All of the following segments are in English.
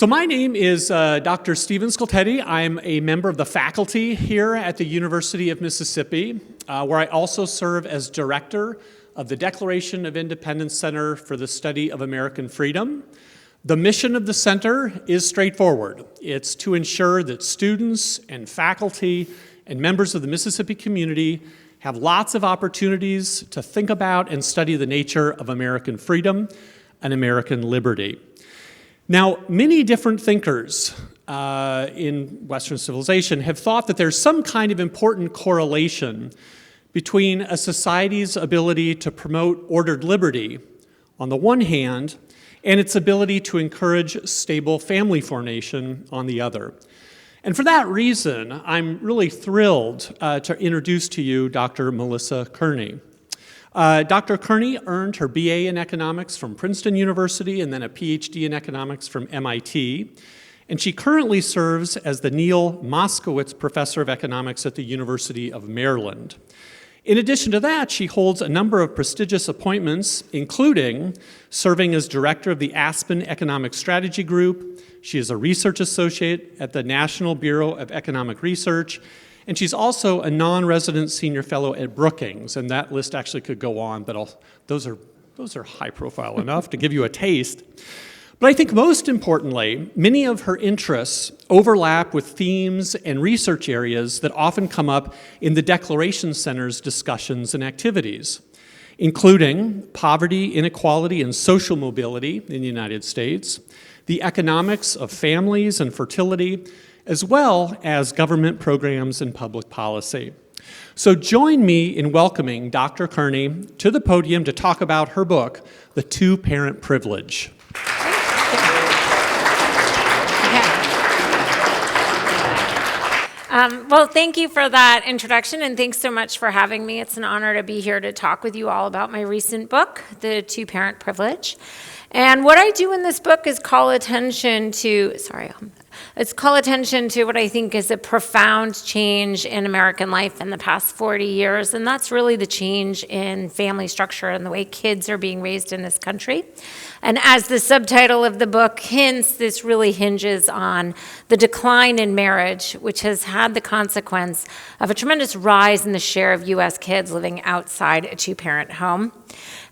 So my name is Dr. Stephen Scoltetti. I'm a member of the faculty here at the University of Mississippi, where I also serve as director of the Declaration of Independence Center for the Study of American Freedom. The mission of the center is straightforward. It's to ensure that students and faculty and members of the Mississippi community have lots of opportunities to think about and study the nature of American freedom and American liberty. Now, many different thinkers in Western civilization have thought that there's some kind of important correlation between a society's ability to promote ordered liberty on the one hand and its ability to encourage stable family formation on the other. And for that reason, I'm really thrilled to introduce to you Dr. Melissa Kearney. Dr. Kearney earned her BA in economics from Princeton University and then a PhD in economics from MIT. And she currently serves as the Neil Moskowitz Professor of Economics at the University of Maryland. In addition to that, she holds a number of prestigious appointments, including serving as director of the Aspen Economic Strategy Group. She is a research associate at the National Bureau of Economic Research, and she's also a non-resident senior fellow at Brookings, and that list actually could go on, but those are high profile enough to give you a taste. But I think most importantly, many of her interests overlap with themes and research areas that often come up in the Declaration Center's discussions and activities, including poverty, inequality, and social mobility in the United States, the economics of families and fertility, as well as government programs and public policy. So join me in welcoming Dr. Kearney to the podium to talk about her book, The Two-Parent Privilege. Well, thank you for that introduction, and thanks so much for having me. It's an honor to be here to talk with you all about my recent book, The Two-Parent Privilege. And what I do in this book is call attention to what I think is a profound change in American life in the past 40 years, and that's really the change in family structure and the way kids are being raised in this country. And as the subtitle of the book hints, this really hinges on the decline in marriage, which has had the consequence of a tremendous rise in the share of U.S. kids living outside a two-parent home.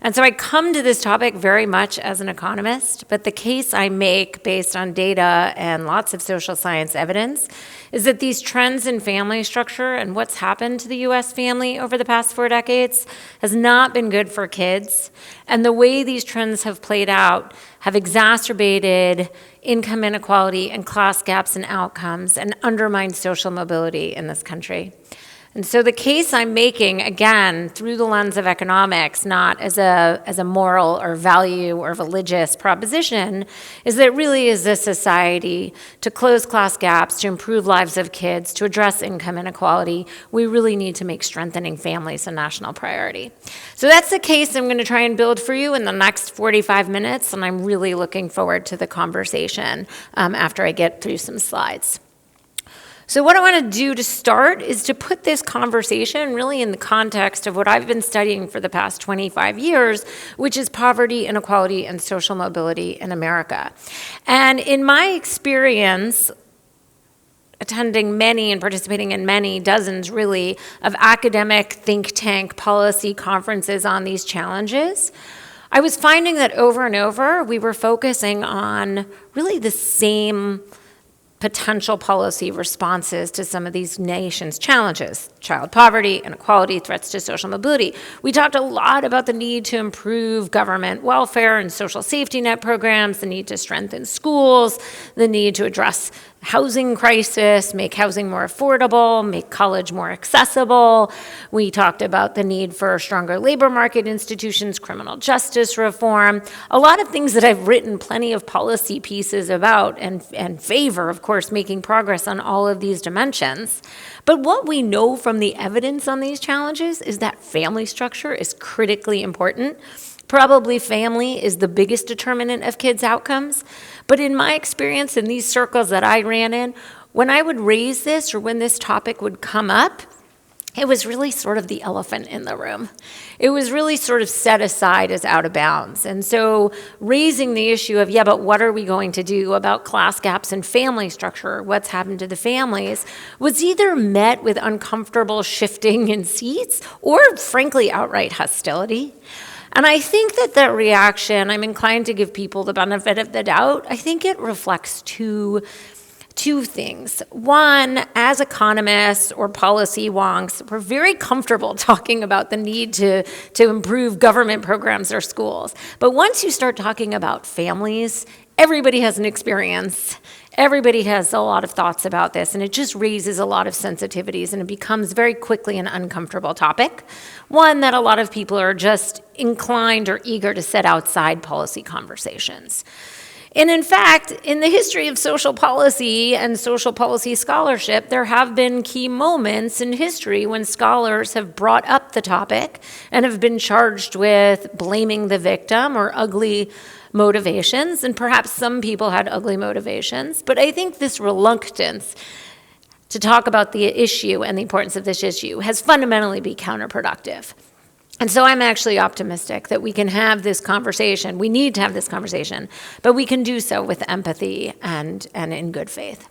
And so I come to this topic very much as an economist, but the case I make based on data and lots of social science evidence is that these trends in family structure and what's happened to the U.S. family over the past 4 decades has not been good for kids. And the way these trends have played out have exacerbated income inequality and class gaps in outcomes and undermined social mobility in this country. And so the case I'm making, again, through the lens of economics, not as a moral or value or religious proposition, is that it really is a society to close class gaps, to improve lives of kids, to address income inequality. We really need to make strengthening families a national priority. So that's the case I'm going to try and build for you in the next 45 minutes, and I'm really looking forward to the conversation after I get through some slides. So what I want to do to start is to put this conversation really in the context of what I've been studying for the past 25 years, which is poverty, inequality, and social mobility in America. And in my experience, attending many and participating in many dozens really of academic think tank policy conferences on these challenges, I was finding that over and over we were focusing on really the same potential policy responses to some of these nations' challenges: child poverty, inequality, threats to social mobility. We talked a lot about the need to improve government welfare and social safety net programs, the need to strengthen schools, the need to address housing crisis, make housing more affordable, make college more accessible. We talked about the need for stronger labor market institutions, criminal justice reform, a lot of things that I've written plenty of policy pieces about and favor, of course, making progress on all of these dimensions. But what we know from the evidence on these challenges is that family structure is critically important. Probably family is the biggest determinant of kids' outcomes. But in my experience in these circles that I ran in, when I would raise this or when this topic would come up, it was really sort of the elephant in the room. It was really sort of set aside as out of bounds. And so raising the issue of, yeah, but what are we going to do about class gaps in family structure? What's happened to the families? Was either met with uncomfortable shifting in seats or, frankly, outright hostility. And I think that reaction, I'm inclined to give people the benefit of the doubt. I think it reflects two things. One, as economists or policy wonks, we're very comfortable talking about the need to improve government programs or schools. But once you start talking about families, everybody has an experience. Everybody has a lot of thoughts about this, and it just raises a lot of sensitivities, and it becomes very quickly an uncomfortable topic, one that a lot of people are just inclined or eager to set outside policy conversations. And in fact, in the history of social policy and social policy scholarship, there have been key moments in history when scholars have brought up the topic and have been charged with blaming the victim or ugly motivations, and perhaps some people had ugly motivations. But I think this reluctance to talk about the issue and the importance of this issue has fundamentally been counterproductive. And so I'm actually optimistic that we can have this conversation. We need to have this conversation, but we can do so with empathy and in good faith.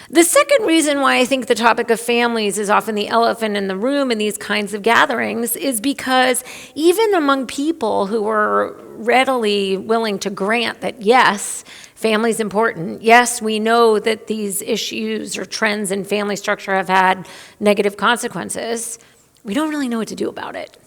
The second reason why I think the topic of families is often the elephant in the room in these kinds of gatherings is because even among people who are readily willing to grant that, yes, family is important. Yes, we know that these issues or trends in family structure have had negative consequences. We don't really know what to do about it.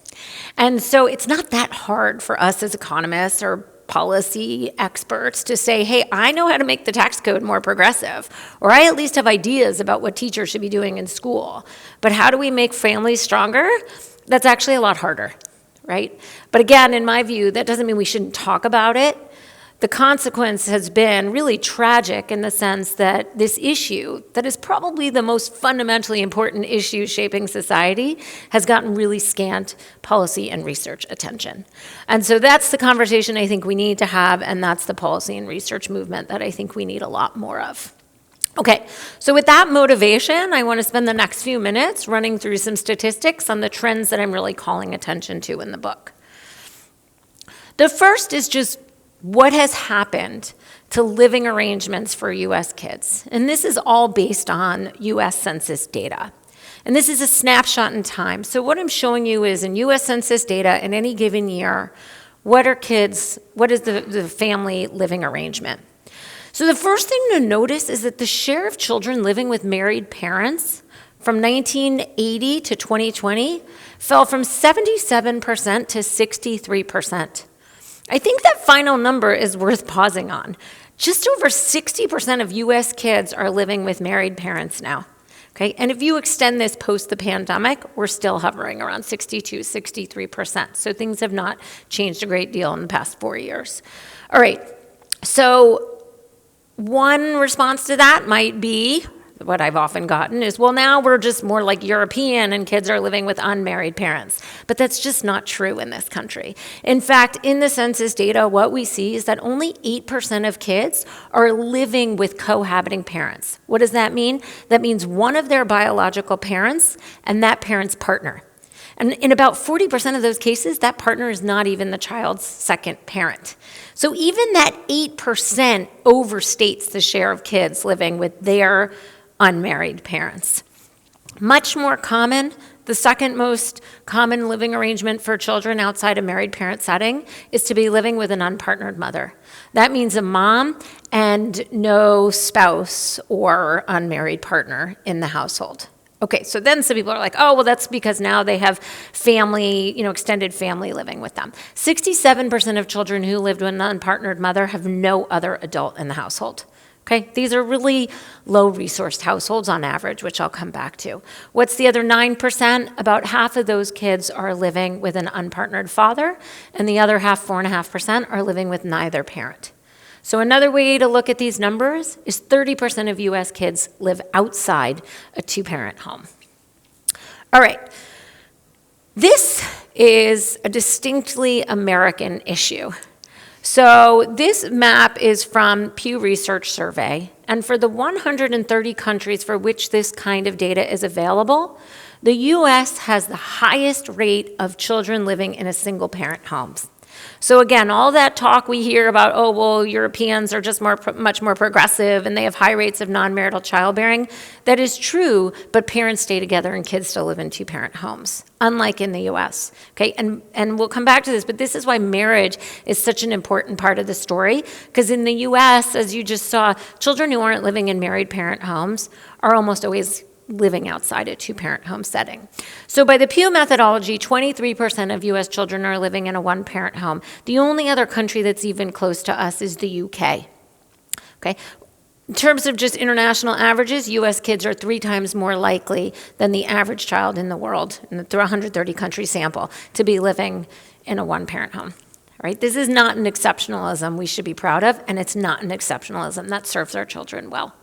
And so it's not that hard for us as economists or policy experts to say, hey, I know how to make the tax code more progressive, or I at least have ideas about what teachers should be doing in school. But how do we make families stronger? That's actually a lot harder, right? But again, in my view, that doesn't mean we shouldn't talk about it. The consequence has been really tragic in the sense that this issue, that is probably the most fundamentally important issue shaping society, has gotten really scant policy and research attention. And so that's the conversation I think we need to have, and that's the policy and research movement that I think we need a lot more of. Okay, so with that motivation, I want to spend the next few minutes running through some statistics on the trends that I'm really calling attention to in the book. The first is just what has happened to living arrangements for U.S. kids. And this is all based on U.S. Census data. And this is a snapshot in time. So what I'm showing you is in U.S. Census data in any given year, what is the family living arrangement? So the first thing to notice is that the share of children living with married parents from 1980 to 2020 fell from 77% to 63%. I think that final number is worth pausing on. Just over 60% of U.S. kids are living with married parents now. Okay, and if you extend this post the pandemic, we're still hovering around 62, 63%. So things have not changed a great deal in the past 4 years. All right, so one response to that might be, what I've often gotten is, well, now we're just more like European and kids are living with unmarried parents. But that's just not true in this country. In fact, in the census data, what we see is that only 8% of kids are living with cohabiting parents. What does that mean? That means one of their biological parents and that parent's partner. And in about 40% of those cases, that partner is not even the child's second parent. So even that 8% overstates the share of kids living with their unmarried parents. Much more common, the second most common living arrangement for children outside a married parent setting is to be living with an unpartnered mother. That means a mom and no spouse or unmarried partner in the household. Okay, so then some people are like, oh, well, that's because now they have family, extended family living with them. 67% of children who lived with an unpartnered mother have no other adult in the household. Okay, these are really low-resourced households on average, which I'll come back to. What's the other 9%? About half of those kids are living with an unpartnered father, and the other half, 4.5%, are living with neither parent. So another way to look at these numbers is 30% of U.S. kids live outside a two-parent home. All right, this is a distinctly American issue. So this map is from Pew Research Survey, and for the 130 countries for which this kind of data is available, The US has the highest rate of children living in a single-parent homes. So again, all that talk we hear about, oh, well, Europeans are just much more progressive and they have high rates of non-marital childbearing, that is true, but parents stay together and kids still live in two-parent homes, unlike in the US, okay? And we'll come back to this, but this is why marriage is such an important part of the story, because in the US, as you just saw, children who aren't living in married parent homes are almost always living outside a two-parent home setting. So by the Pew methodology, 23% of US children are living in a one-parent home. The only other country that's even close to us is the UK. Okay? In terms of just international averages, US kids are 3 times more likely than the average child in the world, in the 130 country sample, to be living in a one-parent home. Right? This is not an exceptionalism we should be proud of, and it's not an exceptionalism that serves our children well.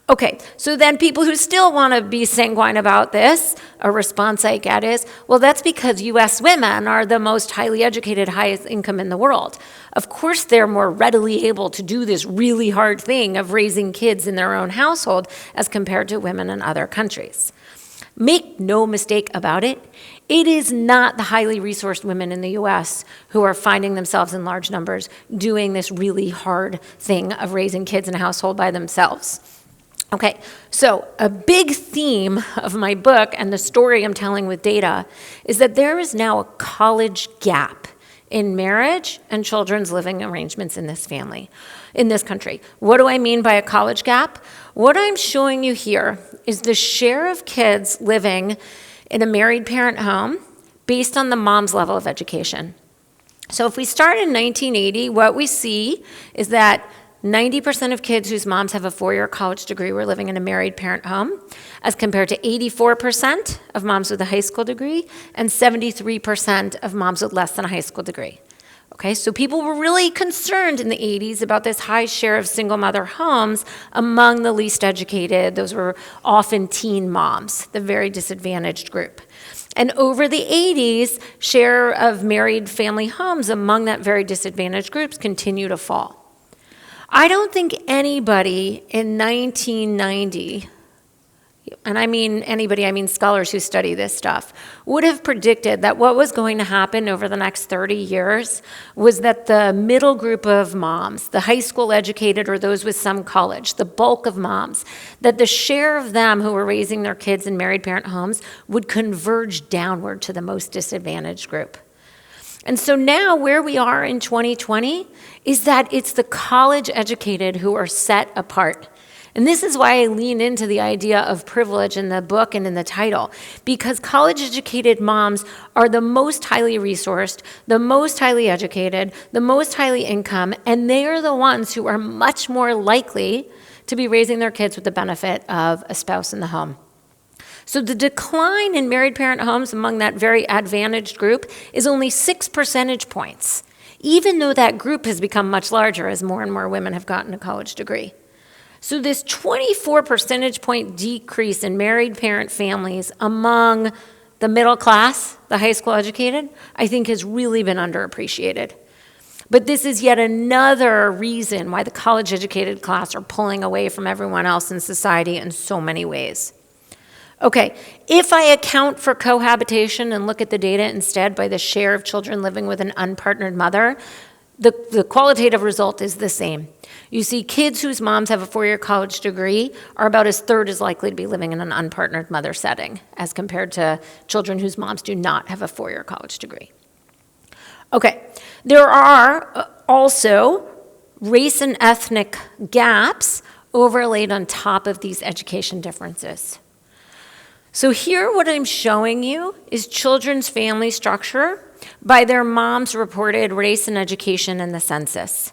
Okay, so then people who still want to be sanguine about this, a response I get is, well, that's because US women are the most highly educated, highest income in the world. Of course, they're more readily able to do this really hard thing of raising kids in their own household as compared to women in other countries. Make no mistake about it, it is not the highly resourced women in the US who are finding themselves in large numbers doing this really hard thing of raising kids in a household by themselves. Okay, so a big theme of my book and the story I'm telling with data is that there is now a college gap in marriage and children's living arrangements in this country. What do I mean by a college gap? What I'm showing you here is the share of kids living in a married parent home based on the mom's level of education. So if we start in 1980, what we see is that 90% of kids whose moms have a 4-year college degree were living in a married parent home, as compared to 84% of moms with a high school degree and 73% of moms with less than a high school degree. Okay, so people were really concerned in the 80s about this high share of single mother homes among the least educated. Those were often teen moms, the very disadvantaged group. And over the 80s, share of married family homes among that very disadvantaged groups continue to fall. I don't think anybody in 1990, and I mean anybody, I mean scholars who study this stuff, would have predicted that what was going to happen over the next 30 years was that the middle group of moms, the high school educated or those with some college, the bulk of moms, that the share of them who were raising their kids in married parent homes would converge downward to the most disadvantaged group. And so now where we are in 2020 is that it's the college educated who are set apart. And this is why I lean into the idea of privilege in the book and in the title, because college educated moms are the most highly resourced, the most highly educated, the most highly income, and they are the ones who are much more likely to be raising their kids with the benefit of a spouse in the home. So the decline in married parent homes among that very advantaged group is only 6 percentage points, even though that group has become much larger as more and more women have gotten a college degree. So this 24 percentage point decrease in married parent families among the middle class, the high school educated, I think has really been underappreciated. But this is yet another reason why the college educated class are pulling away from everyone else in society in so many ways. Okay, if I account for cohabitation and look at the data instead by the share of children living with an unpartnered mother, the qualitative result is the same. You see, kids whose moms have a 4-year college degree are about a third as likely to be living in an unpartnered mother setting as compared to children whose moms do not have a 4-year college degree. Okay, there are also race and ethnic gaps overlaid on top of these education differences. So here what I'm showing you is children's family structure by their mom's reported race and education in the census.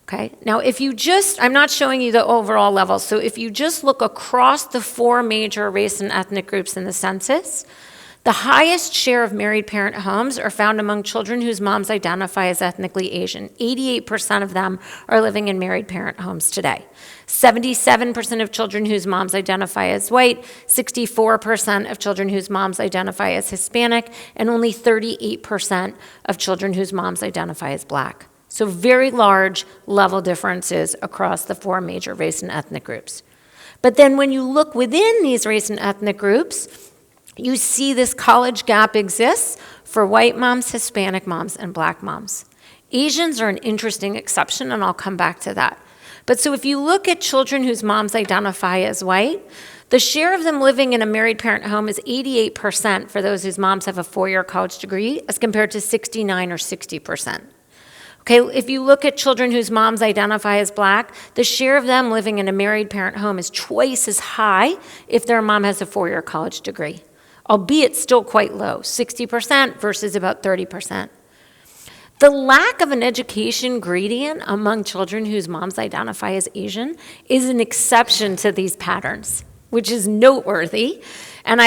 Okay, now I'm not showing you the overall levels, so if you just look across the 4 major race and ethnic groups in the census, the highest share of married parent homes are found among children whose moms identify as ethnically Asian. 88% of them are living in married parent homes today. 77% of children whose moms identify as white, 64% of children whose moms identify as Hispanic, and only 38% of children whose moms identify as Black. So very large level differences across the 4 major race and ethnic groups. But then when you look within these race and ethnic groups, You see this college gap exists for white moms, Hispanic moms, and black moms. Asians are an interesting exception, and I'll come back to that. But so if you look at children whose moms identify as white, the share of them living in a married parent home is 88% for those whose moms have a 4-year college degree, as compared to 69 or 60%. Okay, if you look at children whose moms identify as black, the share of them living in a married parent home is twice as high if their mom has a 4-year college degree, albeit still quite low, 60% versus about 30%. The lack of an education gradient among children whose moms identify as Asian is an exception to these patterns, which is noteworthy. And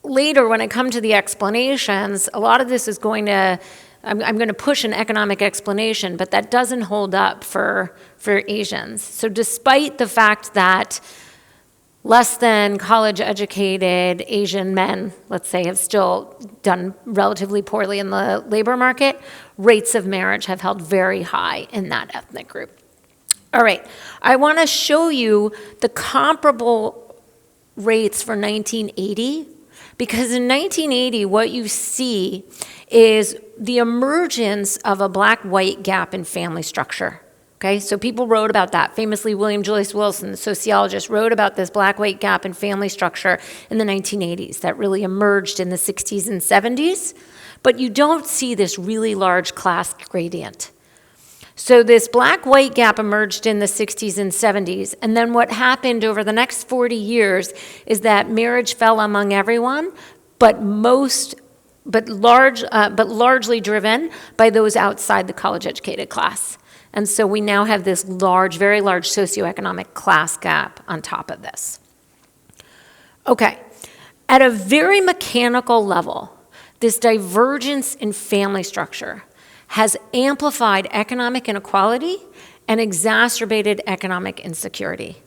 later when I come to the explanations, a lot of this is I'm going to push an economic explanation, but that doesn't hold up for Asians. So despite the fact that less than college-educated Asian men, let's say, have still done relatively poorly in the labor market, rates of marriage have held very high in that ethnic group. All right, I want to show you the comparable rates for 1980, because in 1980, what you see is the emergence of a black-white gap in family structure. Okay, so people wrote about that. Famously, William Julius Wilson, the sociologist, wrote about this black-white gap in family structure in the 1980s that really emerged in the 60s and 70s. But you don't see this really large class gradient. So this black-white gap emerged in the 60s and 70s, and then what happened over the next 40 years is that marriage fell among everyone, but largely driven by those outside the college-educated class. And so we now have this very large socioeconomic class gap on top of this. Okay, at a very mechanical level, this divergence in family structure has amplified economic inequality and exacerbated economic insecurity.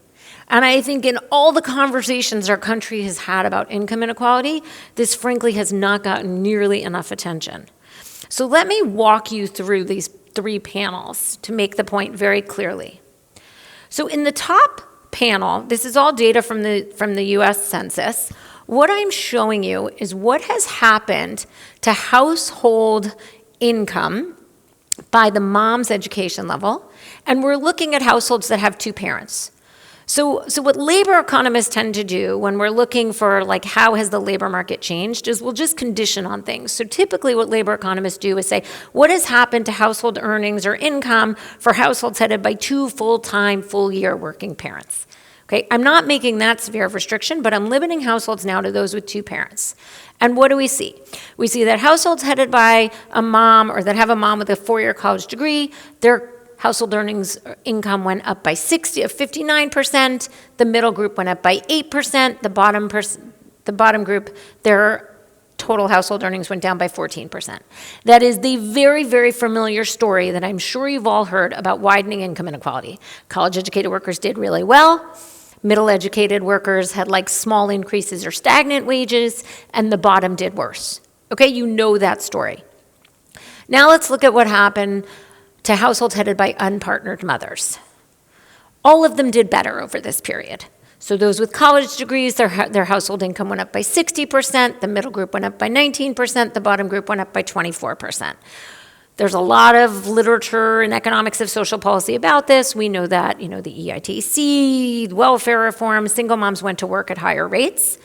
And I think in all the conversations our country has had about income inequality, this frankly has not gotten nearly enough attention. So let me walk you through these 3 panels to make the point very clearly. So in the top panel, this is all data from the US Census. What I'm showing you is what has happened to household income by the mom's education level, and we're looking at households that have 2 parents. So what labor economists tend to do when we're looking for how has the labor market changed is we'll just condition on things. So typically what labor economists do is say, what has happened to household earnings or income for households headed by 2 full-time, full-year working parents? Okay, I'm not making that severe of restriction, but I'm limiting households now to those with 2 parents. And what do we see? We see that households headed by a mom or that have a mom with a 4-year college degree, their household earnings income went up by 59%. The middle group went up by 8%. The bottom group, their total household earnings went down by 14%. That is the very, very familiar story that I'm sure you've all heard about widening income inequality. College-educated workers did really well. Middle-educated workers had small increases or stagnant wages, and the bottom did worse. Okay, you know that story. Now let's look at what happened to households headed by unpartnered mothers. All of them did better over this period. So those with college degrees, their household income went up by 60%, the middle group went up by 19%, the bottom group went up by 24%. There's a lot of literature in economics of social policy about this. We know that, the EITC, welfare reform, single moms went to work at higher rates,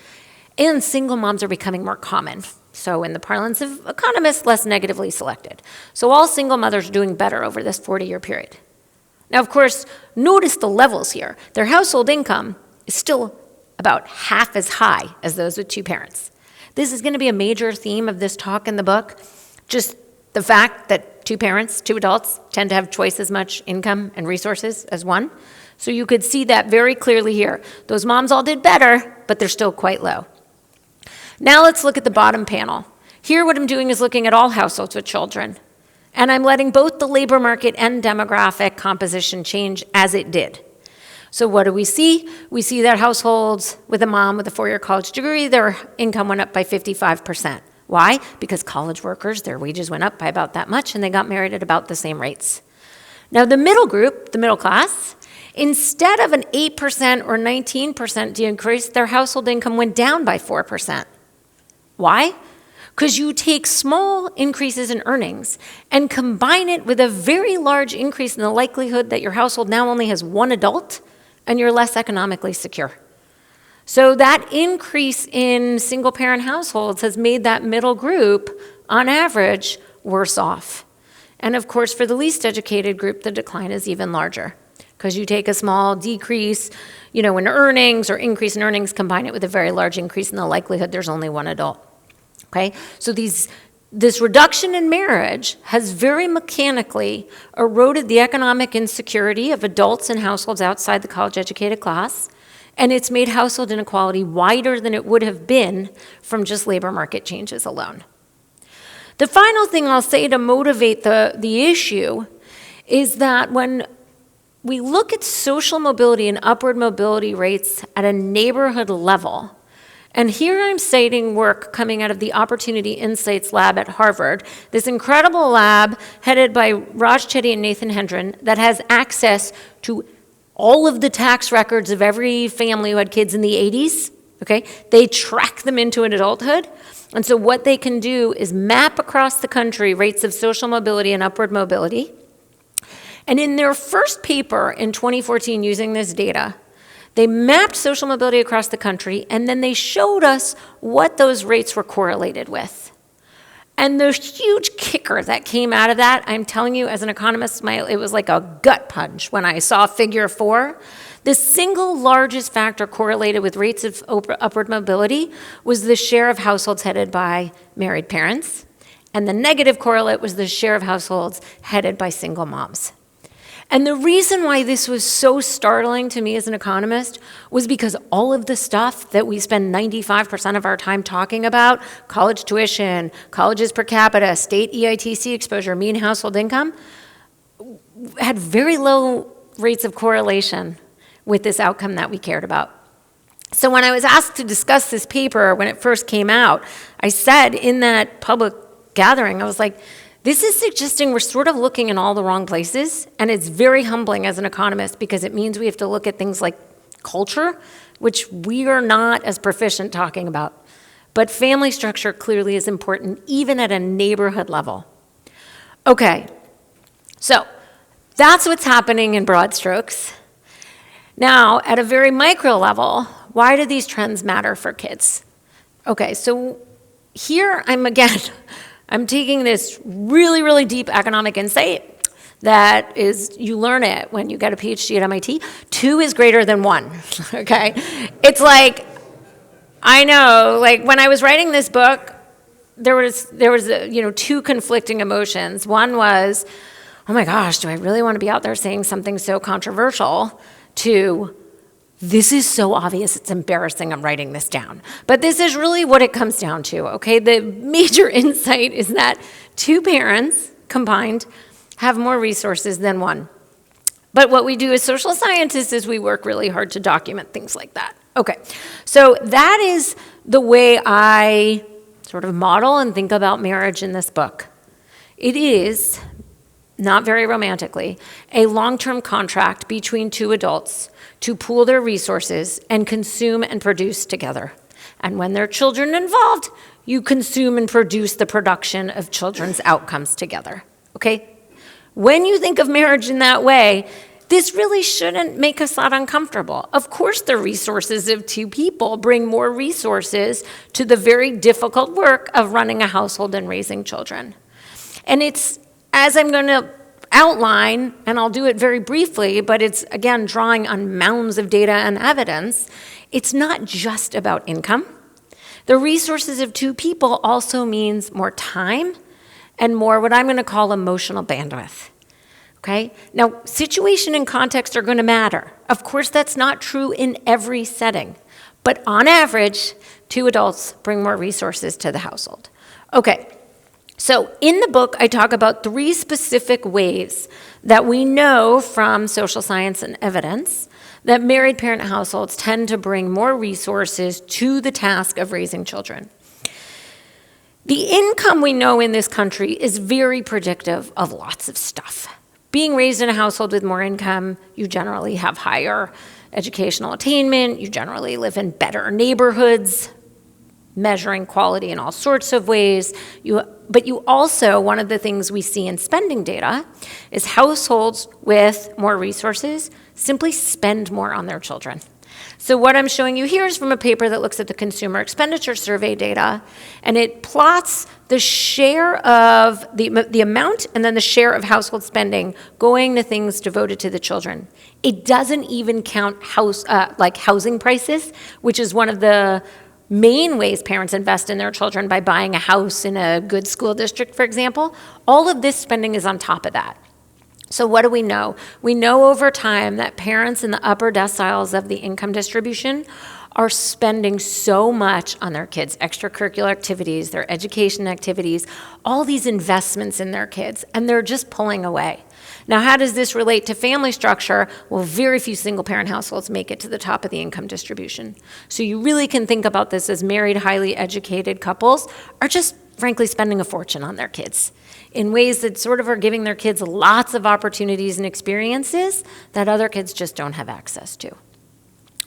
and single moms are becoming more common. So in the parlance of economists, less negatively selected. So all single mothers are doing better over this 40-year period. Now, of course, notice the levels here. Their household income is still about half as high as those with 2 parents. This is going to be a major theme of this talk in the book, just the fact that 2 parents, 2 adults, tend to have twice as much income and resources as one. So you could see that very clearly here. Those moms all did better, but they're still quite low. Now let's look at the bottom panel. Here what I'm doing is looking at all households with children. And I'm letting both the labor market and demographic composition change as it did. So what do we see? We see that households with a mom with a 4-year college degree, their income went up by 55%. Why? Because college workers, their wages went up by about that much, and they got married at about the same rates. Now the middle group, the middle class, Instead of an 8% or 19% decrease, their household income went down by 4%. Why? Because you take small increases in earnings and combine it with a very large increase in the likelihood that your household now only has one adult and you're less economically secure. So that increase in single-parent households has made that middle group, on average, worse off. And of course, for the least educated group, the decline is even larger because you take a small decrease, in earnings or increase in earnings, combine it with a very large increase in the likelihood there's only one adult. Okay, so this reduction in marriage has very mechanically eroded the economic insecurity of adults and households outside the college-educated class, and it's made household inequality wider than it would have been from just labor market changes alone. The final thing I'll say to motivate the issue is that when we look at social mobility and upward mobility rates at a neighborhood level, and here I'm citing work coming out of the Opportunity Insights Lab at Harvard, this incredible lab headed by Raj Chetty and Nathan Hendren that has access to all of the tax records of every family who had kids in the 80s, okay? They track them into an adulthood. And so what they can do is map across the country rates of social mobility and upward mobility. And in their first paper in 2014 using this data, they mapped social mobility across the country, and then they showed us what those rates were correlated with. And the huge kicker that came out of that, I'm telling you, as an economist, it was like a gut punch when I saw figure 4. The single largest factor correlated with rates of upward mobility was the share of households headed by married parents, and the negative correlate was the share of households headed by single moms. And the reason why this was so startling to me as an economist was because all of the stuff that we spend 95% of our time talking about, college tuition, colleges per capita, state EITC exposure, mean household income, had very low rates of correlation with this outcome that we cared about. So when I was asked to discuss this paper when it first came out, I said in that public gathering, I was like, this is suggesting we're sort of looking in all the wrong places, and it's very humbling as an economist because it means we have to look at things like culture, which we are not as proficient talking about. But family structure clearly is important, even at a neighborhood level. Okay, so that's what's happening in broad strokes. Now, at a very micro level, why do these trends matter for kids? Okay, so here I'm taking this really, really deep economic insight that is, you learn it when you get a PhD at MIT. 2 is greater than 1, okay? It's like, I know, like when I was writing this book, there was 2 conflicting emotions. One was, oh my gosh, do I really want to be out there saying something so controversial? 2, this is so obvious, it's embarrassing, I'm writing this down. But this is really what it comes down to, okay? The major insight is that 2 parents combined have more resources than 1. But what we do as social scientists is we work really hard to document things like that. Okay, so that is the way I sort of model and think about marriage in this book. It is, not very romantically, a long-term contract between 2 adults to pool their resources and consume and produce together. And when there are children involved, you consume and produce the production of children's outcomes together, okay? When you think of marriage in that way, this really shouldn't make us that uncomfortable. Of course, the resources of 2 people bring more resources to the very difficult work of running a household and raising children. And it's, as I'm going to outline, and I'll do it very briefly, but it's, again, drawing on mounds of data and evidence, it's not just about income. The resources of 2 people also means more time and more what I'm going to call emotional bandwidth, okay? Now, situation and context are going to matter. Of course, that's not true in every setting, but on average, 2 adults bring more resources to the household. Okay. So in the book, I talk about 3 specific ways that we know from social science and evidence that married parent households tend to bring more resources to the task of raising children. The income we know in this country is very predictive of lots of stuff. being raised in a household with more income, you generally have higher educational attainment, you generally live in better neighborhoods, measuring quality in all sorts of ways. But you also, one of the things we see in spending data is households with more resources simply spend more on their children. So what I'm showing you here is from a paper that looks at the consumer expenditure survey data, and it plots the share of the amount and then the share of household spending going to things devoted to the children. It doesn't even count housing prices, which is one of the main ways parents invest in their children by buying a house in a good school district, for example. All of this spending is on top of that. So what do we know? We know over time that parents in the upper deciles of the income distribution are spending so much on their kids' extracurricular activities, their education activities, all these investments in their kids, and they're just pulling away. Now, how does this relate to family structure? Well, very few single-parent households make it to the top of the income distribution. So you really can think about this as married, highly educated couples are just, frankly, spending a fortune on their kids in ways that sort of are giving their kids lots of opportunities and experiences that other kids just don't have access to.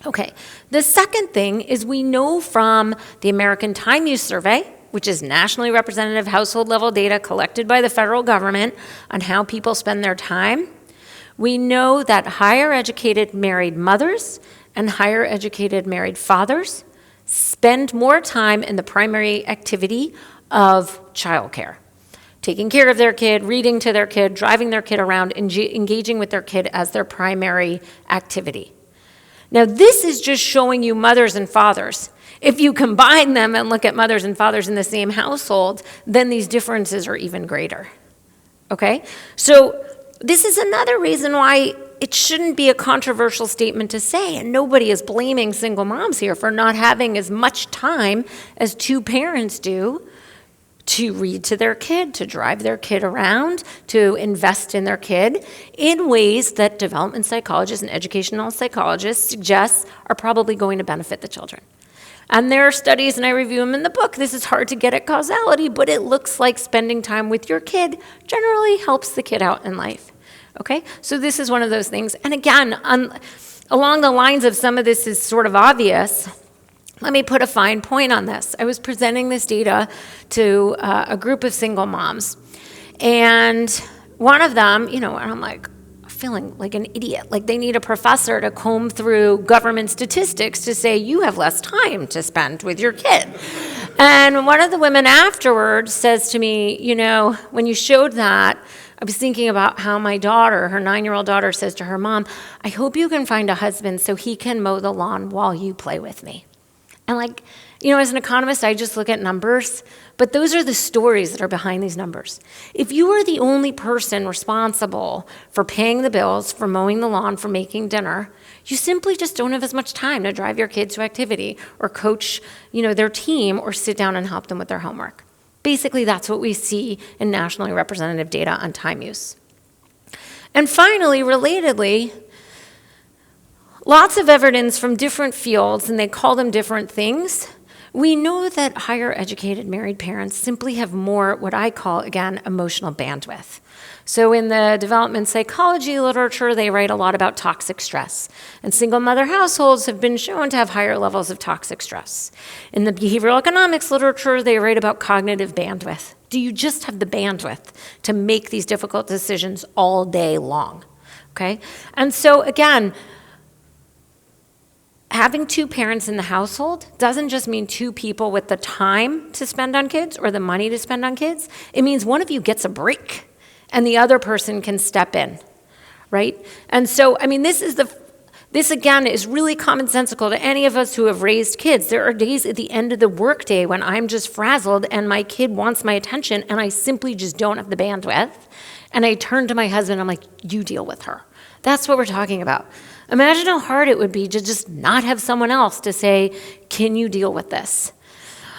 Okay, the second thing is we know from the American Time Use Survey, which is nationally representative household level data collected by the federal government on how people spend their time, we know that higher educated married mothers and higher educated married fathers spend more time in the primary activity of childcare. Taking care of their kid, reading to their kid, driving their kid around, engaging with their kid as their primary activity. Now, this is just showing you mothers and fathers. If you combine them and look at mothers and fathers in the same household, then these differences are even greater. Okay? So this is another reason why it shouldn't be a controversial statement to say, and nobody is blaming single moms here for not having as much time as two parents do to read to their kid, to drive their kid around, to invest in their kid in ways that development psychologists and educational psychologists suggest are probably going to benefit the children. And there are studies, and I review them in the book. This is hard to get at causality, but it looks like spending time with your kid generally helps the kid out in life. Okay? So this is one of those things. And again, along the lines of some of this is sort of obvious, let me put a fine point on this. I was presenting this data to a group of single moms, and one of them, and I'm like, feeling like an idiot, like they need a professor to comb through government statistics to say you have less time to spend with your kid. And one of the women afterwards says to me, when you showed that, I was thinking about how my daughter, her 9-year-old daughter, says to her mom, I hope you can find a husband so he can mow the lawn while you play with me. And as an economist, I just look at numbers, but those are the stories that are behind these numbers. If you are the only person responsible for paying the bills, for mowing the lawn, for making dinner, you simply just don't have as much time to drive your kids to activity or coach, their team or sit down and help them with their homework. Basically, that's what we see in nationally representative data on time use. And finally, relatedly, lots of evidence from different fields, and they call them different things. We know that higher educated married parents simply have more, what I call, again, emotional bandwidth. So in the development psychology literature, they write a lot about toxic stress. And single mother households have been shown to have higher levels of toxic stress. In the behavioral economics literature, they write about cognitive bandwidth. Do you just have the bandwidth to make these difficult decisions all day long? Okay? And so again, having two parents in the household doesn't just mean two people with the time to spend on kids or the money to spend on kids. It means one of you gets a break and the other person can step in, right? And so, this again is really commonsensical to any of us who have raised kids. There are days at the end of the workday when I'm just frazzled and my kid wants my attention and I simply just don't have the bandwidth. And I turn to my husband, I'm like, you deal with her. That's what we're talking about. Imagine how hard it would be to just not have someone else to say, can you deal with this?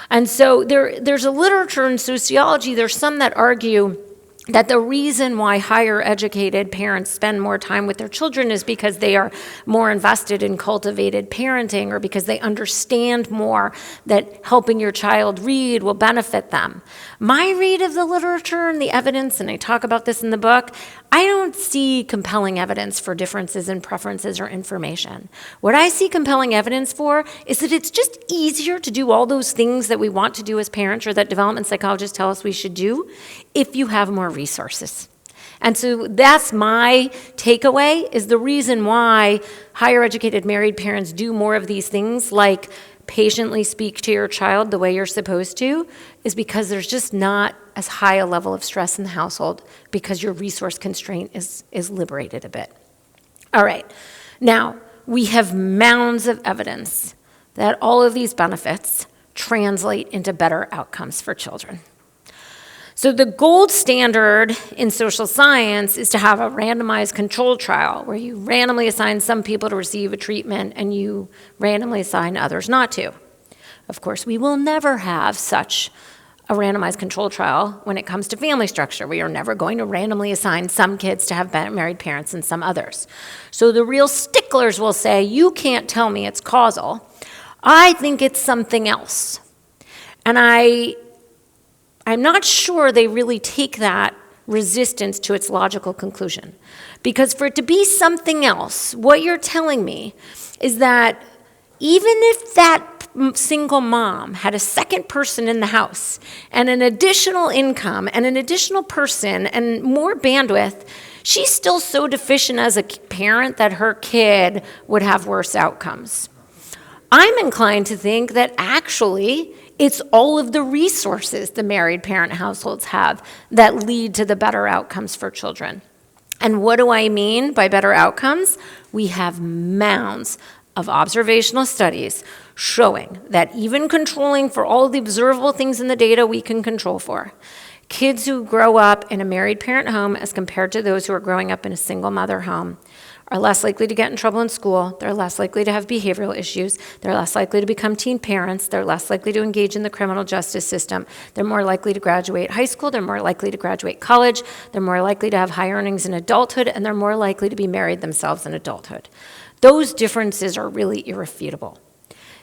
And so there's a literature in sociology, there's some that argue that the reason why higher educated parents spend more time with their children is because they are more invested in cultivated parenting or because they understand more that helping your child read will benefit them. My read of the literature and the evidence, and I talk about this in the book, I don't see compelling evidence for differences in preferences or information. What I see compelling evidence for is that it's just easier to do all those things that we want to do as parents or that development psychologists tell us we should do if you have more resources. And so that's my takeaway, is the reason why higher educated married parents do more of these things, like patiently speak to your child the way you're supposed to, is because there's just not as high a level of stress in the household because your resource constraint is liberated a bit. All right, now we have mounds of evidence that all of these benefits translate into better outcomes for children. So the gold standard in social science is to have a randomized control trial where you randomly assign some people to receive a treatment and you randomly assign others not to. Of course, we will never have such a randomized control trial when it comes to family structure. We are never going to randomly assign some kids to have married parents and some others. So the real sticklers will say, you can't tell me it's causal. I think it's something else. And I'm not sure they really take that resistance to its logical conclusion. Because for it to be something else, what you're telling me is that even if that single mom had a second person in the house and an additional income and an additional person and more bandwidth, she's still so deficient as a parent that her kid would have worse outcomes. I'm inclined to think that actually it's all of the resources the married parent households have that lead to the better outcomes for children. And what do I mean by better outcomes? We have mounds of observational studies showing that even controlling for all of the observable things in the data we can control for, kids who grow up in a married parent home as compared to those who are growing up in a single mother home are less likely to get in trouble in school, they're less likely to have behavioral issues, they're less likely to become teen parents, they're less likely to engage in the criminal justice system, they're more likely to graduate high school, they're more likely to graduate college, they're more likely to have high earnings in adulthood, and they're more likely to be married themselves in adulthood. Those differences are really irrefutable.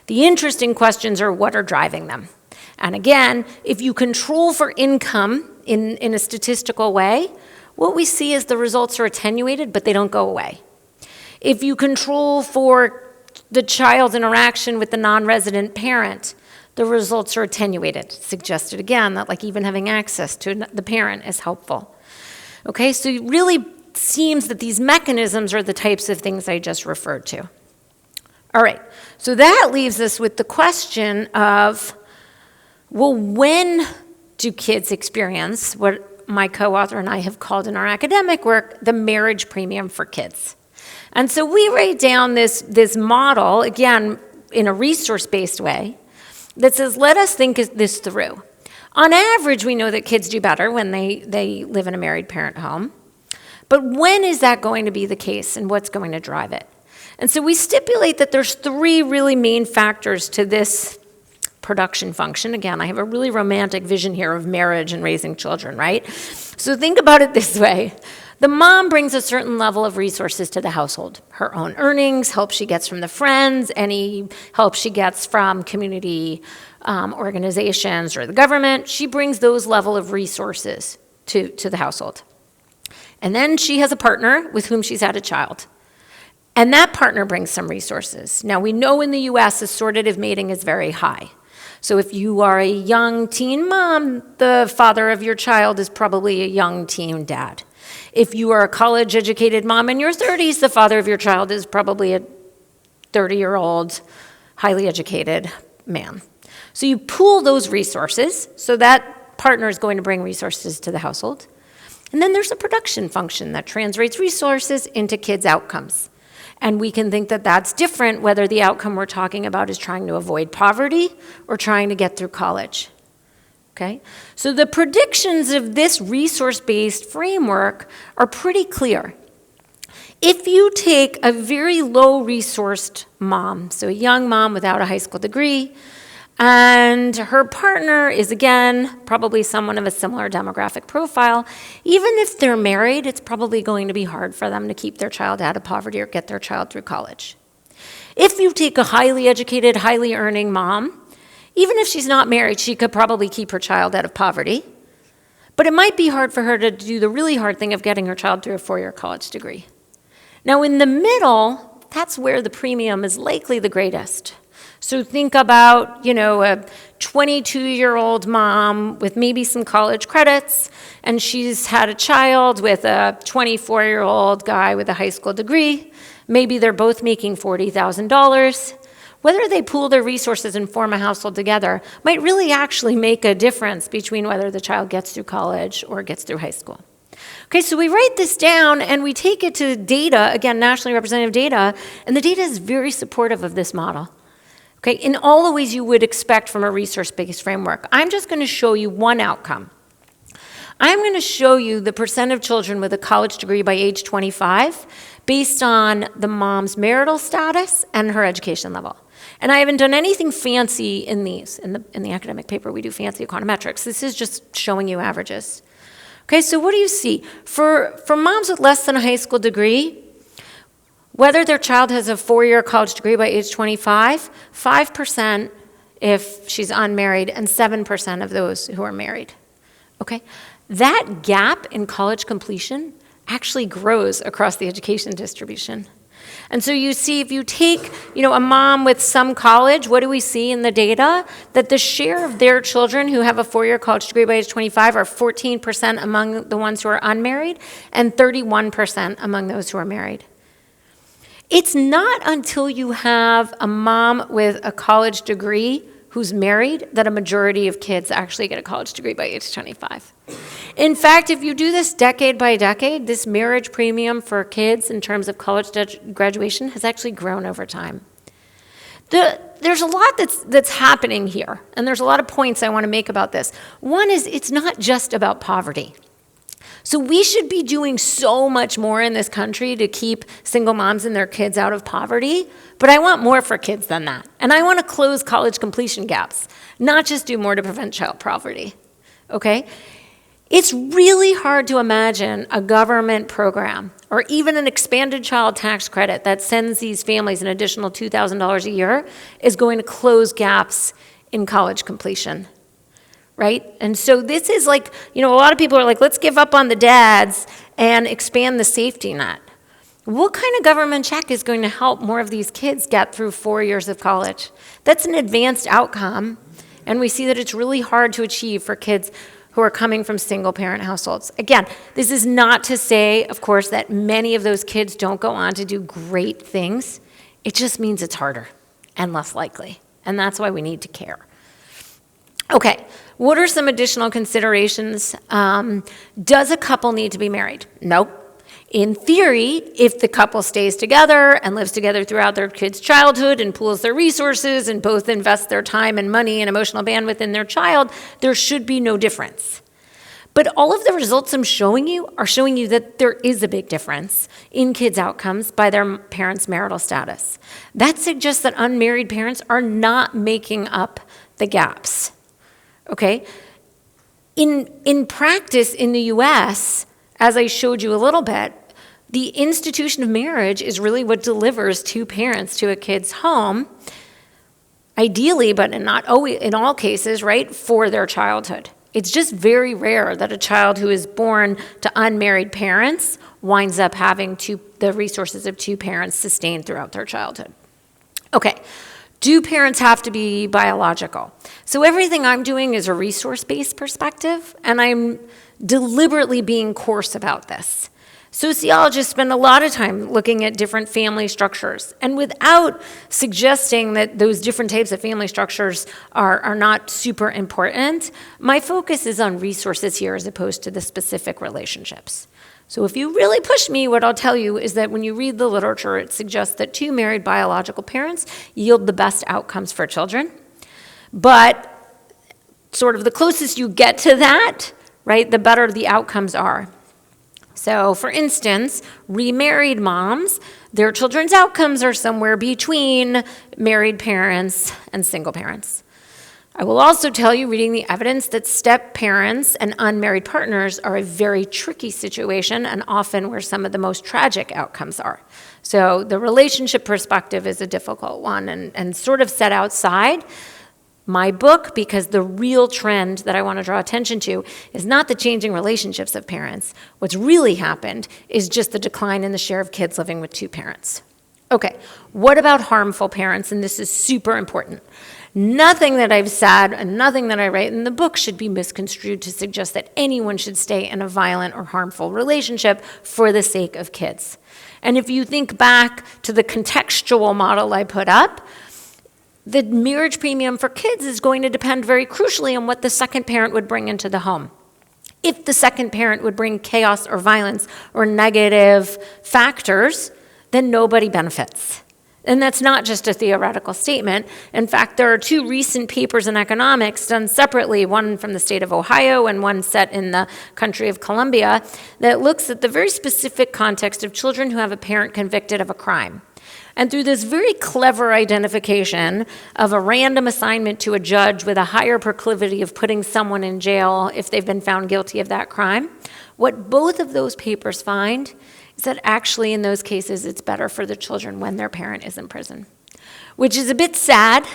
The interesting questions are what are driving them. And again, if you control for income in a statistical way, what we see is the results are attenuated, but they don't go away. If you control for the child's interaction with the non-resident parent, the results are attenuated. Suggested again that like even having access to the parent is helpful. Okay, so it really seems that these mechanisms are the types of things I just referred to. All right, so that leaves us with the question of, well, when do kids experience what my co-author and I have called in our academic work the marriage premium for kids? And so we write down this model, again, in a resource-based way, that says, let us think this through. On average, we know that kids do better when they live in a married parent home. But when is that going to be the case, and what's going to drive it? And so we stipulate that there's three really main factors to this production function. Again, I have a really romantic vision here of marriage and raising children, right? So think about it this way. The mom brings a certain level of resources to the household. Her own earnings, help she gets from the friends, any help she gets from community organizations or the government. She brings those level of resources to the household. And then she has a partner with whom she's had a child. And that partner brings some resources. Now, we know in the US, assortative mating is very high. So if you are a young teen mom, the father of your child is probably a young teen dad. If you are a college-educated mom in your 30s, the father of your child is probably a 30-year-old, highly educated man. So you pool those resources, so that partner is going to bring resources to the household. And then there's a production function that translates resources into kids' outcomes. And we can think that that's different whether the outcome we're talking about is trying to avoid poverty or trying to get through college. Okay? So the predictions of this resource-based framework are pretty clear. If you take a very low-resourced mom, so a young mom without a high school degree, and her partner is, again, probably someone of a similar demographic profile, even if they're married, it's probably going to be hard for them to keep their child out of poverty or get their child through college. If you take a highly educated, highly earning mom, even if she's not married, she could probably keep her child out of poverty. But it might be hard for her to do the really hard thing of getting her child through a 4-year college degree. Now, in the middle, that's where the premium is likely the greatest. So think about, a 22-year-old mom with maybe some college credits, and she's had a child with a 24-year-old guy with a high school degree. Maybe they're both making $40,000. Whether they pool their resources and form a household together might really actually make a difference between whether the child gets through college or gets through high school. Okay, so we write this down and we take it to data, again, nationally representative data, and the data is very supportive of this model. Okay, in all the ways you would expect from a resource-based framework. I'm just going to show you one outcome. I'm going to show you the percent of children with a college degree by age 25 based on the mom's marital status and her education level. And I haven't done anything fancy in these. In the academic paper, we do fancy econometrics. This is just showing you averages. Okay, so what do you see? For moms with less than a high school degree, whether their child has a 4-year college degree by age 25, 5% if she's unmarried, and 7% of those who are married. Okay? That gap in college completion actually grows across the education distribution. And so you see, if you take, a mom with some college, what do we see in the data? That the share of their children who have a 4-year college degree by age 25 are 14% among the ones who are unmarried and 31% among those who are married. It's not until you have a mom with a college degree who's married that a majority of kids actually get a college degree by age 25. In fact, if you do this decade by decade, this marriage premium for kids in terms of college graduation has actually grown over time. There's a lot that's happening here, and there's a lot of points I want to make about this. One is it's not just about poverty. So we should be doing so much more in this country to keep single moms and their kids out of poverty, but I want more for kids than that. And I want to close college completion gaps, not just do more to prevent child poverty, okay? It's really hard to imagine a government program or even an expanded child tax credit that sends these families an additional $2,000 a year is going to close gaps in college completion. Right? And so this is like, a lot of people are like, let's give up on the dads and expand the safety net. What kind of government check is going to help more of these kids get through 4 years of college? That's an advanced outcome, and we see that it's really hard to achieve for kids who are coming from single-parent households. Again, this is not to say, of course, that many of those kids don't go on to do great things. It just means it's harder and less likely, and that's why we need to care. Okay, what are some additional considerations? Does a couple need to be married? Nope. In theory, if the couple stays together and lives together throughout their kids' childhood and pools their resources and both invest their time and money and emotional bandwidth in their child, there should be no difference. But all of the results I'm showing you are showing you that there is a big difference in kids' outcomes by their parents' marital status. That suggests that unmarried parents are not making up the gaps. Okay, in practice in the US, as I showed you a little bit, the institution of marriage is really what delivers two parents to a kid's home, ideally, but not always, in all cases, right, for their childhood. It's just very rare that a child who is born to unmarried parents winds up having the resources of two parents sustained throughout their childhood. Okay. Do parents have to be biological? So everything I'm doing is a resource-based perspective, and I'm deliberately being coarse about this. Sociologists spend a lot of time looking at different family structures, and without suggesting that those different types of family structures are not super important, my focus is on resources here as opposed to the specific relationships. So if you really push me, what I'll tell you is that when you read the literature, it suggests that two married biological parents yield the best outcomes for children. But sort of the closest you get to that, right, the better the outcomes are. So for instance, remarried moms, their children's outcomes are somewhere between married parents and single parents. I will also tell you, reading the evidence, that step parents and unmarried partners are a very tricky situation and often where some of the most tragic outcomes are. So the relationship perspective is a difficult one and sort of set outside my book, because the real trend that I want to draw attention to is not the changing relationships of parents. What's really happened is just the decline in the share of kids living with two parents. Okay, what about harmful parents? And this is super important. Nothing that I've said and nothing that I write in the book should be misconstrued to suggest that anyone should stay in a violent or harmful relationship for the sake of kids. And if you think back to the contextual model I put up, the marriage premium for kids is going to depend very crucially on what the second parent would bring into the home. If the second parent would bring chaos or violence or negative factors, then nobody benefits. And that's not just a theoretical statement. In fact, there are two recent papers in economics done separately, one from the state of Ohio and one set in the country of Colombia, that looks at the very specific context of children who have a parent convicted of a crime. And through this very clever identification of a random assignment to a judge with a higher proclivity of putting someone in jail if they've been found guilty of that crime, what both of those papers find is that actually in those cases it's better for the children when their parent is in prison. Which is a bit sad,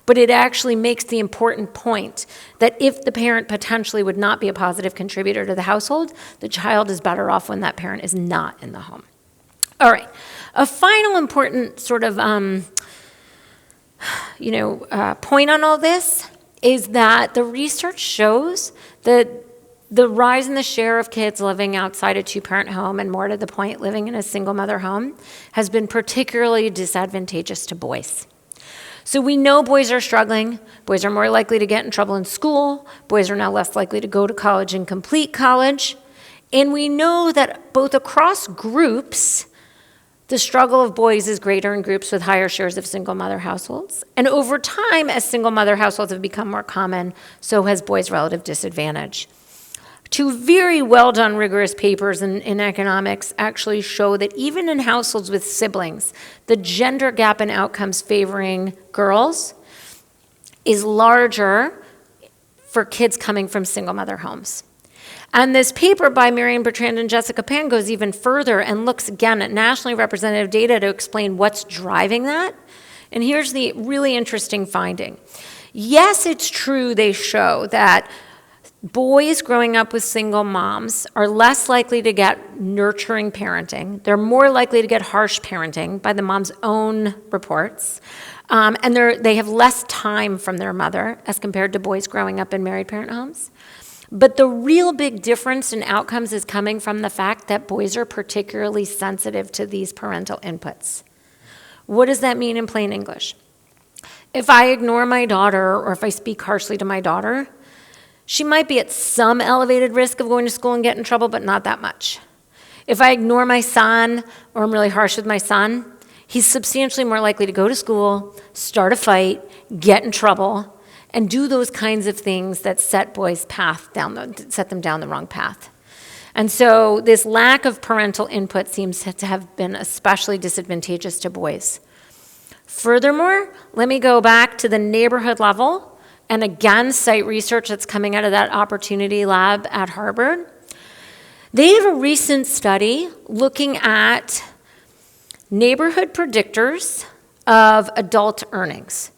but it actually makes the important point that if the parent potentially would not be a positive contributor to the household, the child is better off when that parent is not in the home. All right, a final important sort of point on all this is that the research shows that the rise in the share of kids living outside a two-parent home, and more to the point, living in a single-mother home, has been particularly disadvantageous to boys. So we know boys are struggling. Boys are more likely to get in trouble in school. Boys are now less likely to go to college and complete college. And we know that both across groups, the struggle of boys is greater in groups with higher shares of single-mother households. And over time, as single-mother households have become more common, so has boys' relative disadvantage. Two very well-done rigorous papers in economics actually show that even in households with siblings, the gender gap in outcomes favoring girls is larger for kids coming from single-mother homes. And this paper by Marion Bertrand and Jessica Pan goes even further and looks again at nationally representative data to explain what's driving that. And here's the really interesting finding. Yes, it's true they show that boys growing up with single moms are less likely to get nurturing parenting. They're more likely to get harsh parenting by the mom's own reports. And they have less time from their mother as compared to boys growing up in married parent homes. But the real big difference in outcomes is coming from the fact that boys are particularly sensitive to these parental inputs. What does that mean in plain English? If I ignore my daughter or if I speak harshly to my daughter, she might be at some elevated risk of going to school and get in trouble, but not that much. If I ignore my son or I'm really harsh with my son, he's substantially more likely to go to school, start a fight, get in trouble, and do those kinds of things that set boys' set them down the wrong path. And so this lack of parental input seems to have been especially disadvantageous to boys. Furthermore, let me go back to the neighborhood level and again cite research that's coming out of that Opportunity Lab at Harvard. They have a recent study looking at neighborhood predictors of adult earnings.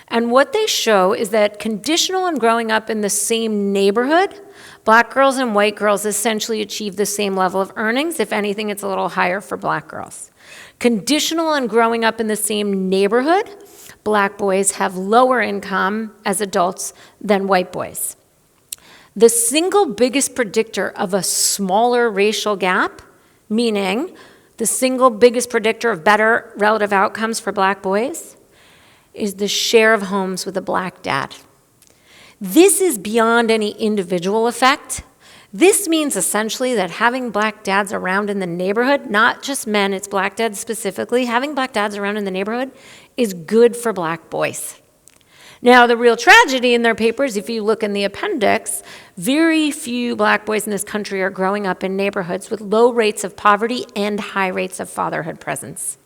And what they show is that conditional on growing up in the same neighborhood, black girls and white girls essentially achieve the same level of earnings. If anything, it's a little higher for black girls. Conditional on growing up in the same neighborhood, black boys have lower income as adults than white boys. The single biggest predictor of a smaller racial gap, meaning the single biggest predictor of better relative outcomes for black boys, is the share of homes with a black dad. This is beyond any individual effect. This means essentially that having black dads around in the neighborhood, not just men, it's black dads specifically, having black dads around in the neighborhood is good for black boys. Now, the real tragedy in their papers, if you look in the appendix, very few black boys in this country are growing up in neighborhoods with low rates of poverty and high rates of fatherhood presence.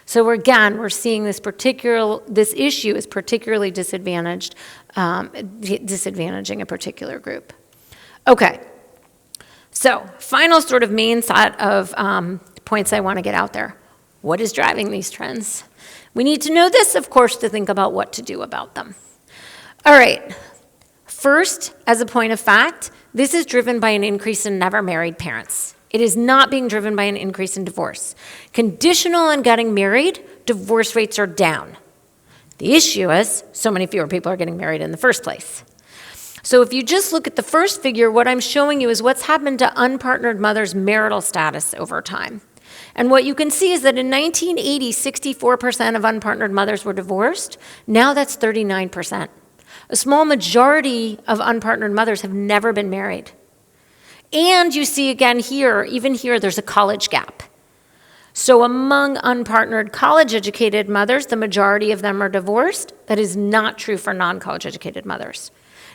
So again, we're seeing this issue is particularly disadvantaging a particular group. Okay, so final sort of main set of points I want to get out there. What is driving these trends? We need to know this, of course, to think about what to do about them. All right. First, as a point of fact, this is driven by an increase in never married parents. It is not being driven by an increase in divorce. Conditional on getting married, divorce rates are down. The issue is so many fewer people are getting married in the first place. So if you just look at the first figure, what I'm showing you is what's happened to unpartnered mothers' marital status over time. And what you can see is that in 1980, 64% of unpartnered mothers were divorced. Now that's 39%. A small majority of unpartnered mothers have never been married. And you see again here, even here, there's a college gap. So among unpartnered college-educated mothers, the majority of them are divorced. That is not true for non-college-educated mothers.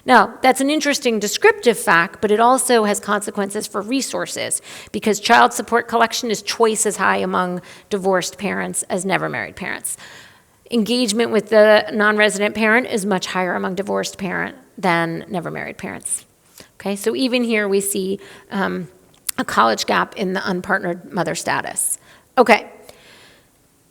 Now, that's an interesting descriptive fact, but it also has consequences for resources because child support collection is twice as high among divorced parents as never married parents. Engagement with the non-resident parent is much higher among divorced parent than never married parents. Okay, so even here we see a college gap in the unpartnered mother status. Okay.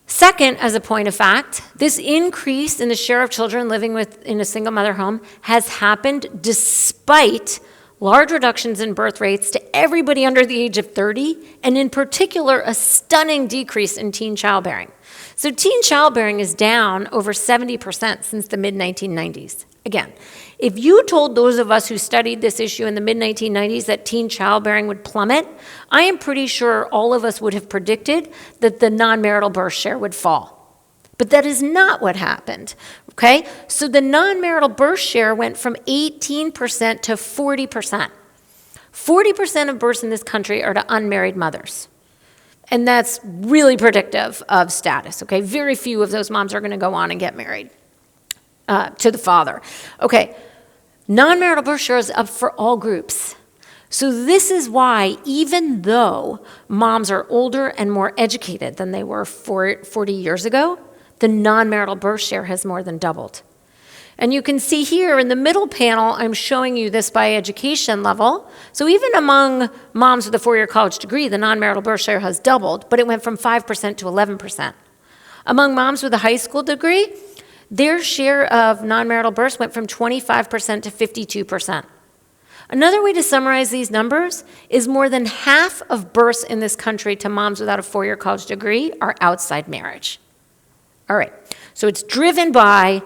Second, as a point of fact, this increase in the share of children living in a single mother home has happened despite large reductions in birth rates to everybody under the age of 30, and in particular, a stunning decrease in teen childbearing. So teen childbearing is down over 70% since the mid-1990s. Again, if you told those of us who studied this issue in the mid-1990s that teen childbearing would plummet, I am pretty sure all of us would have predicted that the non-marital birth share would fall. But that is not what happened, okay? So the non-marital birth share went from 18% to 40%. 40% of births in this country are to unmarried mothers. And that's really predictive of status, okay? Very few of those moms are going to go on and get married to the father. Okay, non-marital birth share is up for all groups. So this is why, even though moms are older and more educated than they were 40 years ago, the non-marital birth share has more than doubled. And you can see here in the middle panel, I'm showing you this by education level. So even among moms with a 4-year college degree, the non-marital birth share has doubled, but it went from 5% to 11%. Among moms with a high school degree, their share of non-marital births went from 25% to 52%. Another way to summarize these numbers is more than half of births in this country to moms without a 4-year college degree are outside marriage. All right, so it's driven by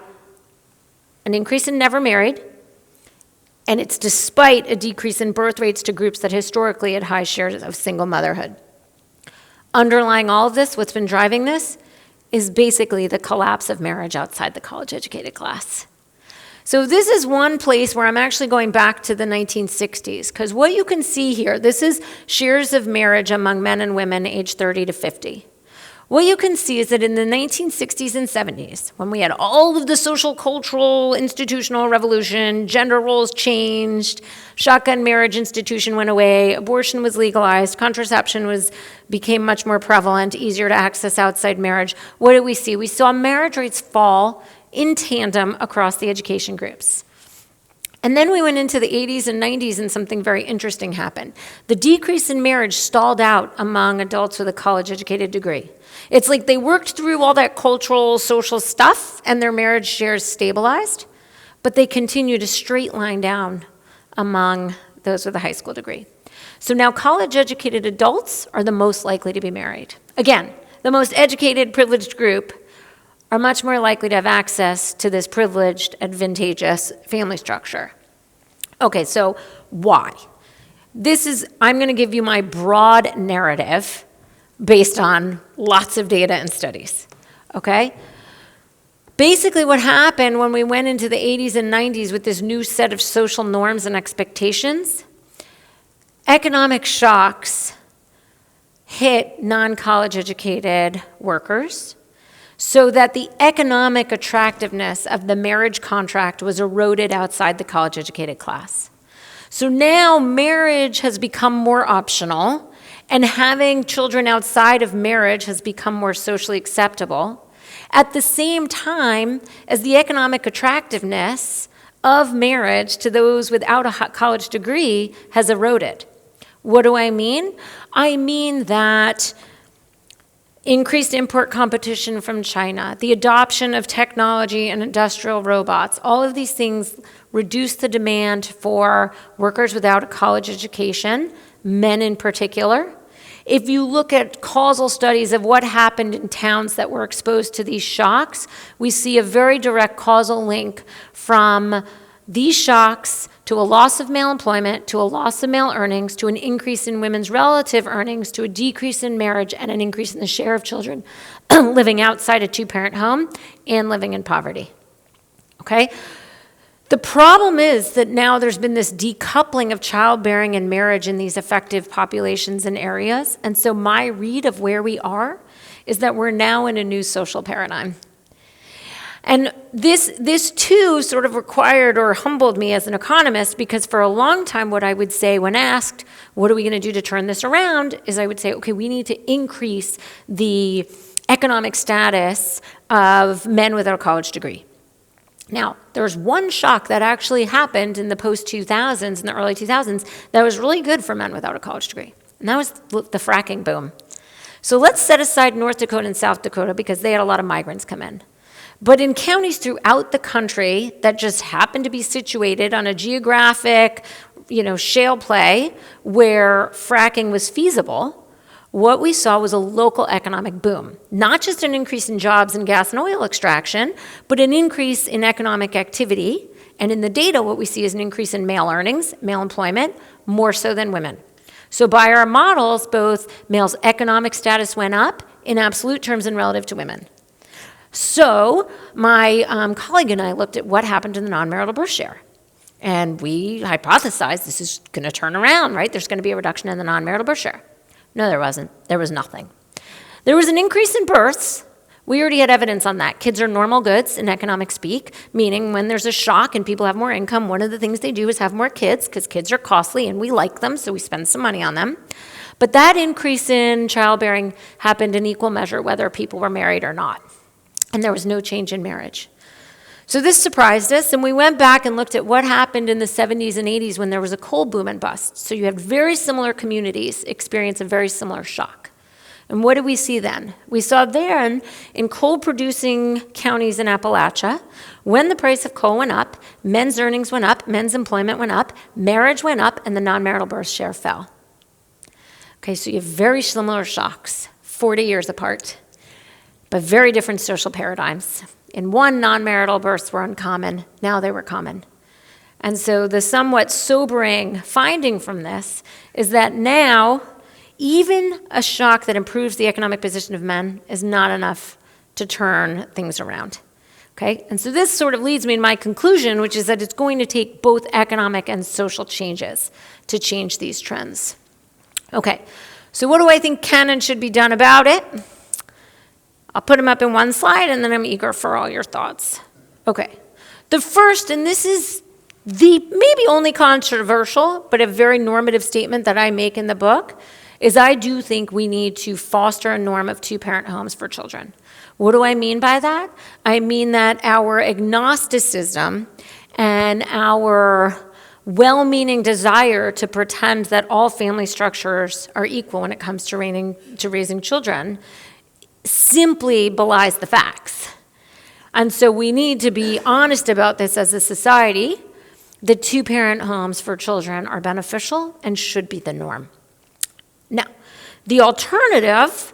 an increase in never married, and it's despite a decrease in birth rates to groups that historically had high shares of single motherhood. Underlying all of this, what's been driving this, is basically the collapse of marriage outside the college-educated class. So this is one place where I'm actually going back to the 1960s, because what you can see here, this is shares of marriage among men and women aged 30 to 50. What you can see is that in the 1960s and 70s, when we had all of the social, cultural, institutional revolution, gender roles changed, shotgun marriage institution went away, abortion was legalized, contraception became much more prevalent, easier to access outside marriage. What did we see? We saw marriage rates fall in tandem across the education groups. And then we went into the 80s and 90s and something very interesting happened. The decrease in marriage stalled out among adults with a college-educated degree. It's like they worked through all that cultural, social stuff and their marriage shares stabilized, but they continue to straight line down among those with a high school degree. So now college-educated adults are the most likely to be married. Again, the most educated, privileged group are much more likely to have access to this privileged, advantageous family structure. Okay, so why? I'm going to give you my broad narrative based on lots of data and studies, okay? Basically what happened when we went into the 80s and 90s with this new set of social norms and expectations, economic shocks hit non-college educated workers, so that the economic attractiveness of the marriage contract was eroded outside the college-educated class. So now marriage has become more optional, and having children outside of marriage has become more socially acceptable, at the same time as the economic attractiveness of marriage to those without a college degree has eroded. What do I mean? I mean that increased import competition from China, the adoption of technology and industrial robots, all of these things reduce the demand for workers without a college education, men in particular. If you look at causal studies of what happened in towns that were exposed to these shocks, we see a very direct causal link from these shocks to a loss of male employment, to a loss of male earnings, to an increase in women's relative earnings, to a decrease in marriage, and an increase in the share of children living outside a two-parent home and living in poverty. Okay? The problem is that now there's been this decoupling of childbearing and marriage in these affected populations and areas, and so my read of where we are is that we're now in a new social paradigm. And this too sort of required or humbled me as an economist, because for a long time what I would say when asked, what are we going to do to turn this around, is I would say, okay, we need to increase the economic status of men without a college degree. Now, there's one shock that actually happened in the post-2000s, in the early 2000s, that was really good for men without a college degree, and that was the fracking boom. So let's set aside North Dakota and South Dakota because they had a lot of migrants come in. But in counties throughout the country that just happened to be situated on a geographic, shale play where fracking was feasible, what we saw was a local economic boom. Not just an increase in jobs in gas and oil extraction, but an increase in economic activity. And in the data, what we see is an increase in male earnings, male employment, more so than women. So by our models, both males' economic status went up in absolute terms and relative to women. So my colleague and I looked at what happened to the non-marital birth share. And we hypothesized this is going to turn around, right? There's going to be a reduction in the non-marital birth share. No, there wasn't. There was nothing. There was an increase in births. We already had evidence on that. Kids are normal goods in economic speak, meaning when there's a shock and people have more income, one of the things they do is have more kids because kids are costly and we like them, so we spend some money on them. But that increase in childbearing happened in equal measure whether people were married or not. And there was no change in marriage. So this surprised us, and we went back and looked at what happened in the 70s and 80s when there was a coal boom and bust. So you had very similar communities experience a very similar shock. And what did we see then? We saw then in coal-producing counties in Appalachia, when the price of coal went up, men's earnings went up, men's employment went up, marriage went up, and the non-marital birth share fell. Okay, so you have very similar shocks, 40 years apart, but very different social paradigms. In one, non-marital births were uncommon. Now they were common. And so the somewhat sobering finding from this is that now, even a shock that improves the economic position of men is not enough to turn things around. Okay? And so this sort of leads me to my conclusion, which is that it's going to take both economic and social changes to change these trends. Okay, so what do I think can and should be done about it? I'll put them up in one slide, and then I'm eager for all your thoughts. Okay, the first, and this is the maybe only controversial, but a very normative statement that I make in the book, is I do think we need to foster a norm of two-parent homes for children. What do I mean by that? I mean that our agnosticism and our well-meaning desire to pretend that all family structures are equal when it comes to raising children simply belies the facts. And so we need to be honest about this as a society. The two-parent homes for children are beneficial and should be the norm. Now, the alternative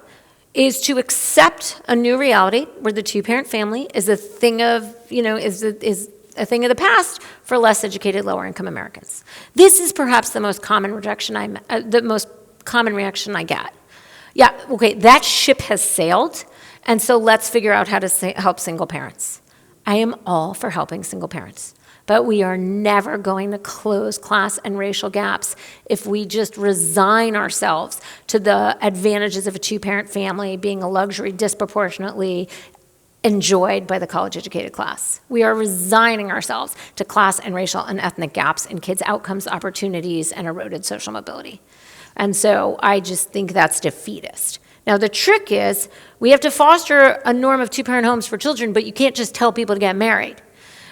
is to accept a new reality where the two-parent family is a thing of, is a thing of the past for less educated, lower-income Americans. This is perhaps the most common reaction I get. Yeah, okay, that ship has sailed, and so let's figure out how to help single parents. I am all for helping single parents, but we are never going to close class and racial gaps if we just resign ourselves to the advantages of a two-parent family being a luxury disproportionately enjoyed by the college-educated class. We are resigning ourselves to class and racial and ethnic gaps in kids' outcomes, opportunities, and eroded social mobility. And so I just think that's defeatist. Now, the trick is we have to foster a norm of two-parent homes for children, but you can't just tell people to get married.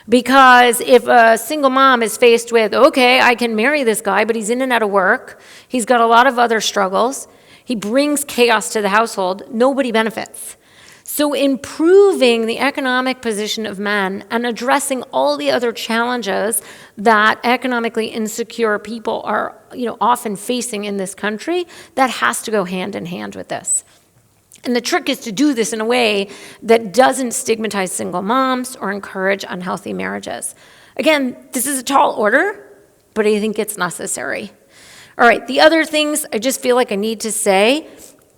Because if a single mom is faced with, okay, I can marry this guy, but he's in and out of work, he's got a lot of other struggles, He brings chaos to the household. Nobody benefits. So improving the economic position of men and addressing all the other challenges that economically insecure people are, often facing in this country, that has to go hand in hand with this. And the trick is to do this in a way that doesn't stigmatize single moms or encourage unhealthy marriages. Again, this is a tall order, but I think it's necessary. All right, the other things I just feel like I need to say,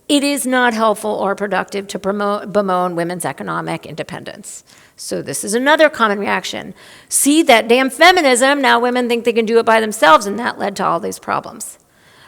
it is not helpful or productive to bemoan women's economic independence. So this is another common reaction. See, that damn feminism, now women think they can do it by themselves, and that led to all these problems.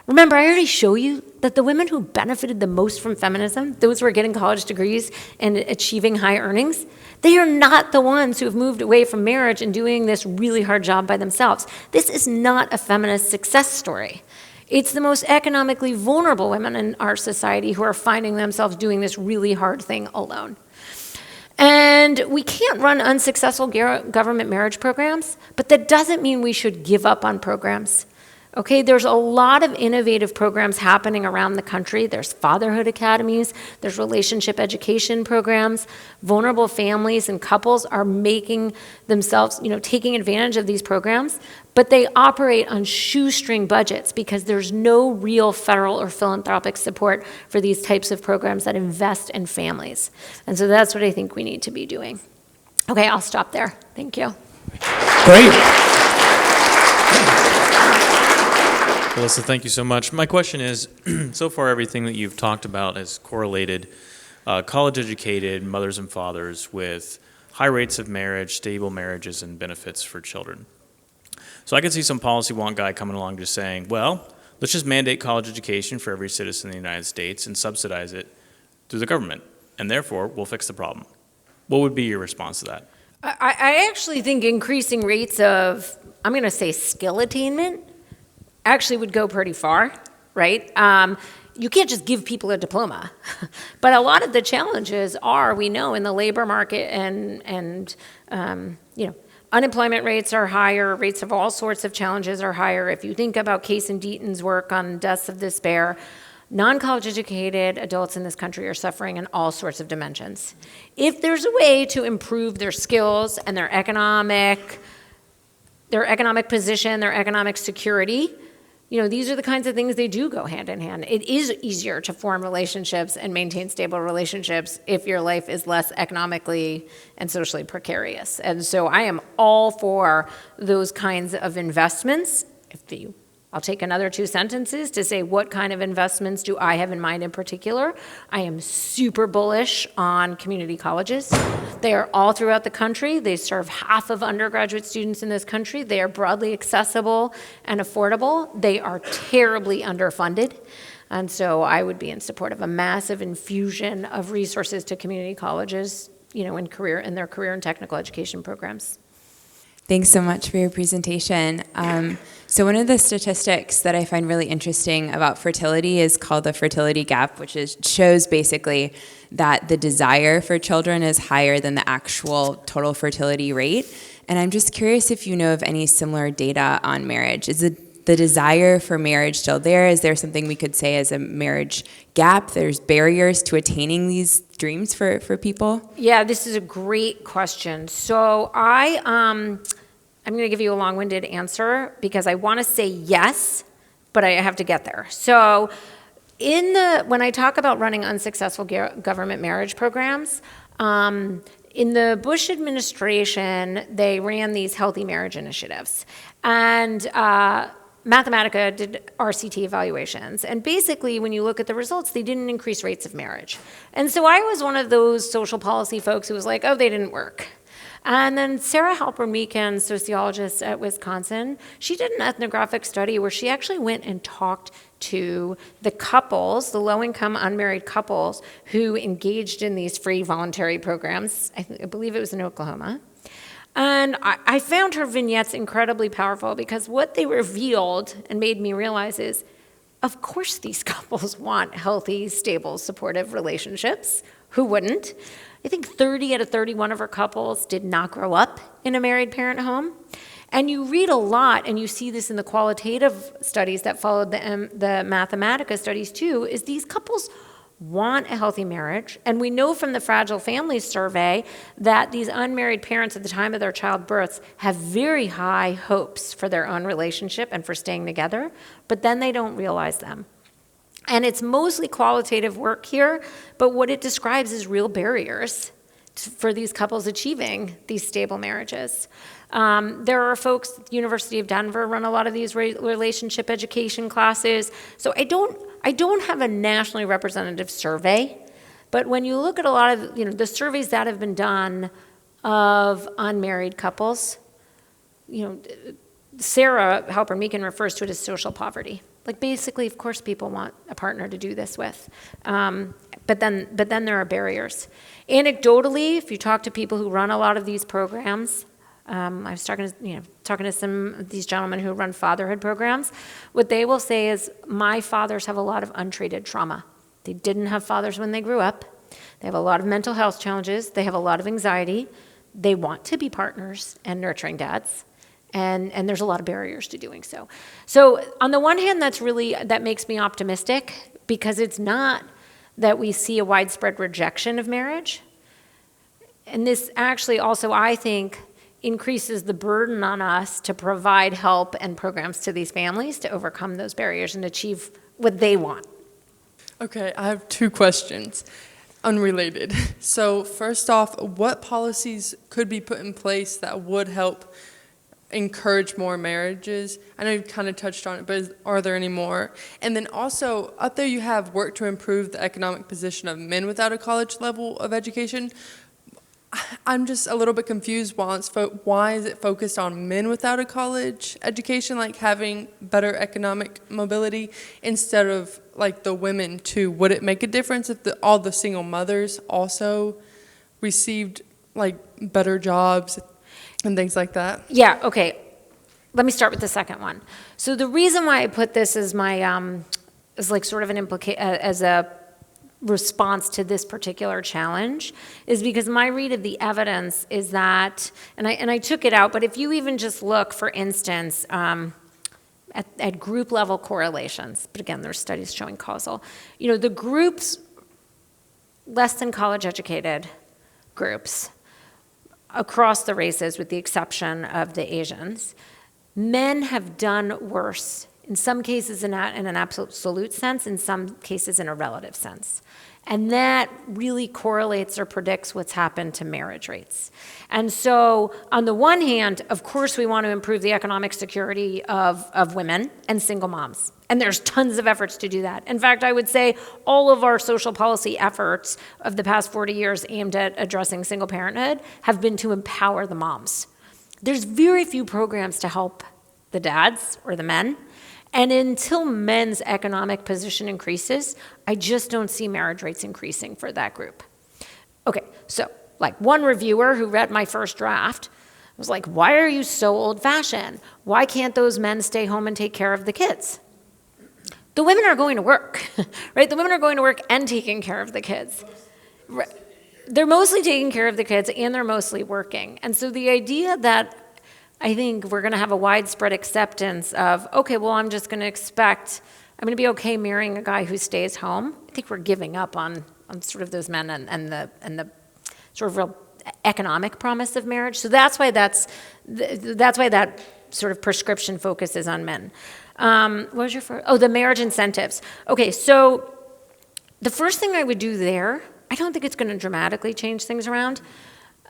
Remember, I already showed you that the women who benefited the most from feminism, those who are getting college degrees and achieving high earnings, they are not the ones who have moved away from marriage and doing this really hard job by themselves. This is not a feminist success story. It's the most economically vulnerable women in our society who are finding themselves doing this really hard thing alone. And we can't run unsuccessful government marriage programs, but that doesn't mean we should give up on programs. Okay, there's a lot of innovative programs happening around the country. There's fatherhood academies, there's relationship education programs. Vulnerable families and couples are making themselves, taking advantage of these programs, but they operate on shoestring budgets because there's no real federal or philanthropic support for these types of programs that invest in families. And so that's what I think we need to be doing. Okay, I'll stop there. Thank you. Great. Melissa, thank you so much. My question is, so far everything that you've talked about has correlated college-educated mothers and fathers with high rates of marriage, stable marriages, and benefits for children. So I could see some policy wonk guy coming along just saying, well, let's just mandate college education for every citizen in the United States and subsidize it through the government, and therefore we'll fix the problem. What would be your response to that? I actually think increasing rates of, I'm going to say skill attainment, actually would go pretty far, right? You can't just give people a diploma. But a lot of the challenges are, we know, in the labor market and unemployment rates are higher, rates of all sorts of challenges are higher. If you think about Case and Deaton's work on deaths of despair, non-college educated adults in this country are suffering in all sorts of dimensions. If there's a way to improve their skills and their economic position, their economic security, these are the kinds of things they do go hand in hand. It is easier to form relationships and maintain stable relationships if your life is less economically and socially precarious. And so I am all for those kinds of investments. I'll take another 2 sentences to say what kind of investments do I have in mind in particular. I am super bullish on community colleges. They are all throughout the country. They serve half of undergraduate students in this country. They are broadly accessible and affordable. They are terribly underfunded. And so I would be in support of a massive infusion of resources to community colleges, in their career and technical education programs. Thanks so much for your presentation. So one of the statistics that I find really interesting about fertility is called the fertility gap, which shows basically that the desire for children is higher than the actual total fertility rate. And I'm just curious if you know of any similar data on marriage. Is the desire for marriage still there? Is there something we could say as a marriage gap? There's barriers to attaining these dreams for people? Yeah, this is a great question. So I'm going to give you a long-winded answer because I want to say yes, but I have to get there. So when I talk about running unsuccessful government marriage programs, in the Bush administration, they ran these healthy marriage initiatives. And Mathematica did RCT evaluations. And basically, when you look at the results, they didn't increase rates of marriage. And so I was one of those social policy folks who was like, oh, they didn't work. And then Sarah Halpern-Meakin, sociologist at Wisconsin, she did an ethnographic study where she actually went and talked to the couples, the low-income unmarried couples who engaged in these free voluntary programs. I believe it was in Oklahoma. And I found her vignettes incredibly powerful because what they revealed and made me realize is, of course these couples want healthy, stable, supportive relationships. Who wouldn't? I think 30 out of 31 of her couples did not grow up in a married parent home. And you read a lot, and you see this in the qualitative studies that followed the Mathematica studies too, is these couples want a healthy marriage. And we know from the Fragile Families Survey that these unmarried parents at the time of their child births have very high hopes for their own relationship and for staying together, but then they don't realize them. And it's mostly qualitative work here, but what it describes is real barriers for these couples achieving these stable marriages. There are folks at the University of Denver run a lot of these relationship education classes. So I don't have a nationally representative survey, but when you look at a lot of the surveys that have been done of unmarried couples, Sarah Halpern-Meakin refers to it as social poverty. Like basically, of course, people want a partner to do this with, but then there are barriers. Anecdotally, if you talk to people who run a lot of these programs, I was talking to some of these gentlemen who run fatherhood programs. What they will say is, my fathers have a lot of untreated trauma. They didn't have fathers when they grew up. They have a lot of mental health challenges. They have a lot of anxiety. They want to be partners and nurturing dads. And there's a lot of barriers to doing so. So on the one hand, that makes me optimistic, because it's not that we see a widespread rejection of marriage. And this actually also, I think, increases the burden on us to provide help and programs to these families to overcome those barriers and achieve what they want. Okay, I have 2 questions, unrelated. So first off, what policies could be put in place that would help encourage more marriages? I know you kind of touched on it, but are there any more? And then also, up there you have work to improve the economic position of men without a college level of education. I'm just a little bit confused why is it focused on men without a college education, like having better economic mobility, instead of like the women too? Would it make a difference if all the single mothers also received like better jobs and things like that? Yeah, okay. Let me start with the second one. So the reason why I put this as my, as like sort of as a response to this particular challenge is because my read of the evidence is that, and I took it out, but if you even just look, for instance, at group level correlations, but again, there's studies showing causal, the groups less than college educated groups across the races, with the exception of the Asians, men have done worse, in some cases in an absolute sense, in some cases in a relative sense. And that really correlates or predicts what's happened to marriage rates. And so on the one hand, of course, we want to improve the economic security of women and single moms. And there's tons of efforts to do that. In fact, I would say all of our social policy efforts of the past 40 years aimed at addressing single parenthood have been to empower the moms. There's very few programs to help the dads or the men. And until men's economic position increases, I just don't see marriage rates increasing for that group. Okay, so like one reviewer who read my first draft was like, why are you so old-fashioned? Why can't those men stay home and take care of the kids? The women are going to work, right? The women are going to work and taking care of the kids. They're mostly taking care of the kids and they're mostly working. And so the idea that I think we're going to have a widespread acceptance of, okay, well, I'm going to be okay marrying a guy who stays home. I think we're giving up on sort of those men and the sort of real economic promise of marriage. So that's why that sort of prescription focuses on men. What was your first? Oh, the marriage incentives. Okay, so the first thing I would do there, I don't think it's going to dramatically change things around.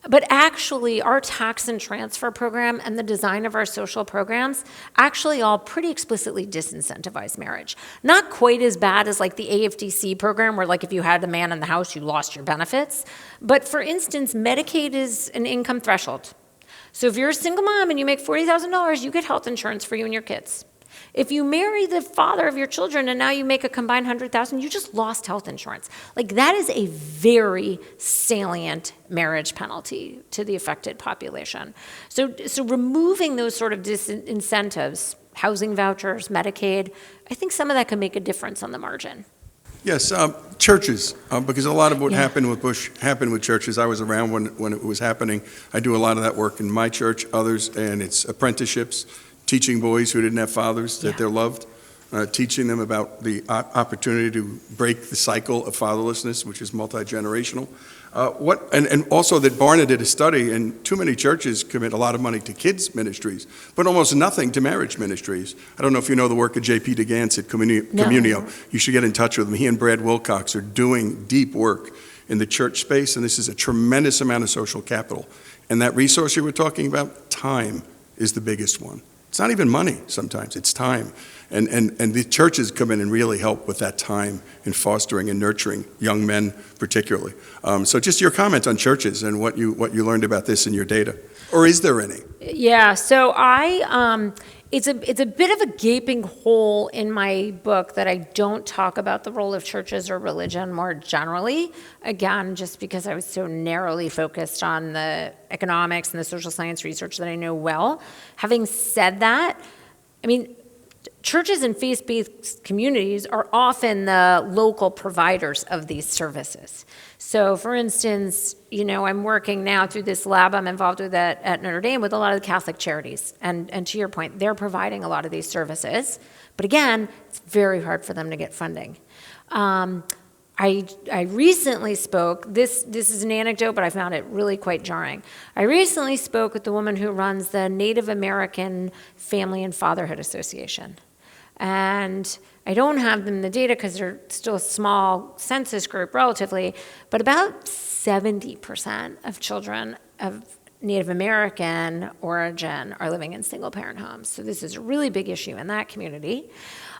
But actually, our tax and transfer program and the design of our social programs actually all pretty explicitly disincentivize marriage. Not quite as bad as like the AFDC program, where like if you had a man in the house, you lost your benefits. But for instance, Medicaid is an income threshold. So if you're a single mom and you make $40,000, you get health insurance for you and your kids. If you marry the father of your children and now you make a combined $100,000, you just lost health insurance. Like that is a very salient marriage penalty to the affected population. So removing those sort of disincentives, housing vouchers, Medicaid, I think some of that can make a difference on the margin. Yes, churches, because a lot of what happened with Bush happened with churches. I was around when it was happening. I do a lot of that work in my church, others, and it's apprenticeships, teaching boys who didn't have fathers that they're loved, teaching them about the opportunity to break the cycle of fatherlessness, which is multi-generational. And also that Barna did a study, and too many churches commit a lot of money to kids' ministries, but almost nothing to marriage ministries. I don't know if you know the work of J.P. DeGance at Communio. You should get in touch with him. He and Brad Wilcox are doing deep work in the church space, and this is a tremendous amount of social capital. And that resource you were talking about, time, is the biggest one. It's not even money sometimes, it's time. And the churches come in and really help with that time in fostering and nurturing young men particularly. So just your comment on churches and what you learned about this in your data. Or is there any? Yeah, so it's a bit of a gaping hole in my book that I don't talk about the role of churches or religion more generally. Again, just because I was so narrowly focused on the economics and the social science research that I know well. Having said that, I mean, churches and faith-based communities are often the local providers of these services. So for instance, I'm working now through this lab I'm involved with at Notre Dame with a lot of the Catholic charities. And to your point, they're providing a lot of these services. But again, it's very hard for them to get funding. I recently spoke, this is an anecdote, but I found it really quite jarring. I recently spoke with the woman who runs the Native American Family and Fatherhood Association. And I don't have them the data because they're still a small census group relatively, but about 70% of children of Native American origin are living in single-parent homes. So this is a really big issue in that community.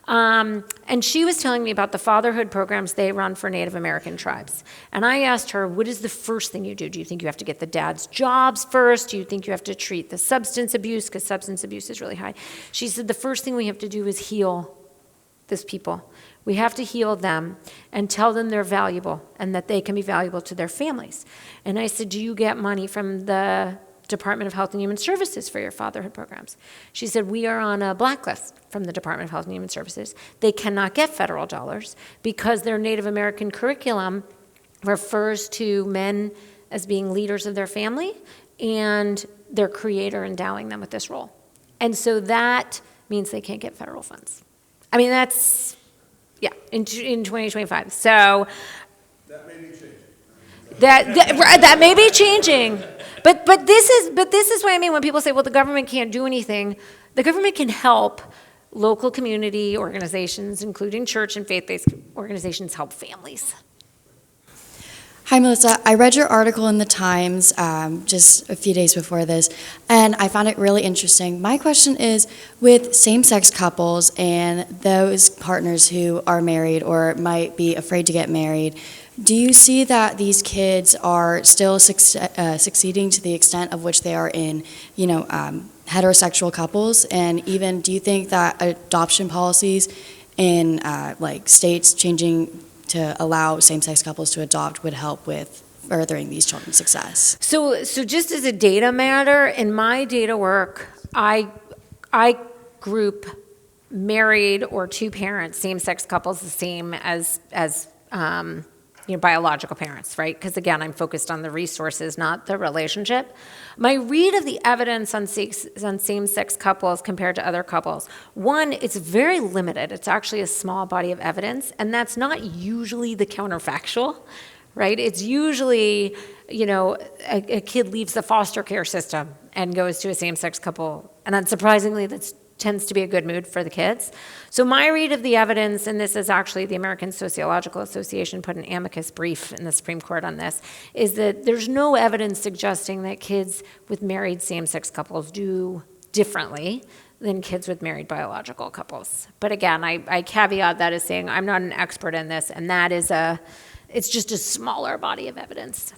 And she was telling me about the fatherhood programs they run for Native American tribes. And I asked her, what is the first thing you do? Do you think you have to get the dad's jobs first? Do you think you have to treat the substance abuse? Because substance abuse is really high. She said, the first thing we have to do is heal these people. We have to heal them and tell them they're valuable and that they can be valuable to their families. And I said, do you get money from the Department of Health and Human Services for your fatherhood programs? She said, we are on a blacklist from the Department of Health and Human Services. They cannot get federal dollars because their Native American curriculum refers to men as being leaders of their family and their creator endowing them with this role. And so that means they can't get federal funds. I mean, that's, in 2025. So That may be changing. that may be changing. But this is what I mean when people say, well, the government can't do anything. The government can help local community organizations, including church and faith-based organizations, help families. Hi, Melissa. I read your article in the Times just a few days before this, and I found it really interesting. My question is, with same-sex couples and those partners who are married or might be afraid to get married, do you see that these kids are still succeeding to the extent of which they are in, heterosexual couples? And even, do you think that adoption policies in states changing to allow same-sex couples to adopt would help with furthering these children's success? So just as a data matter, in my data work, I group married or two-parent same-sex couples the same as biological parents, right? Because again, I'm focused on the resources, not the relationship. My read of the evidence on same-sex couples compared to other couples, one, it's very limited. It's actually a small body of evidence, and that's not usually the counterfactual, right? It's usually, a kid leaves the foster care system and goes to a same-sex couple, and unsurprisingly, that tends to be a good mood for the kids. So my read of the evidence, and this is actually the American Sociological Association put an amicus brief in the Supreme Court on this, is that there's no evidence suggesting that kids with married same-sex couples do differently than kids with married biological couples. But again, I caveat that as saying I'm not an expert in this, and it's just a smaller body of evidence.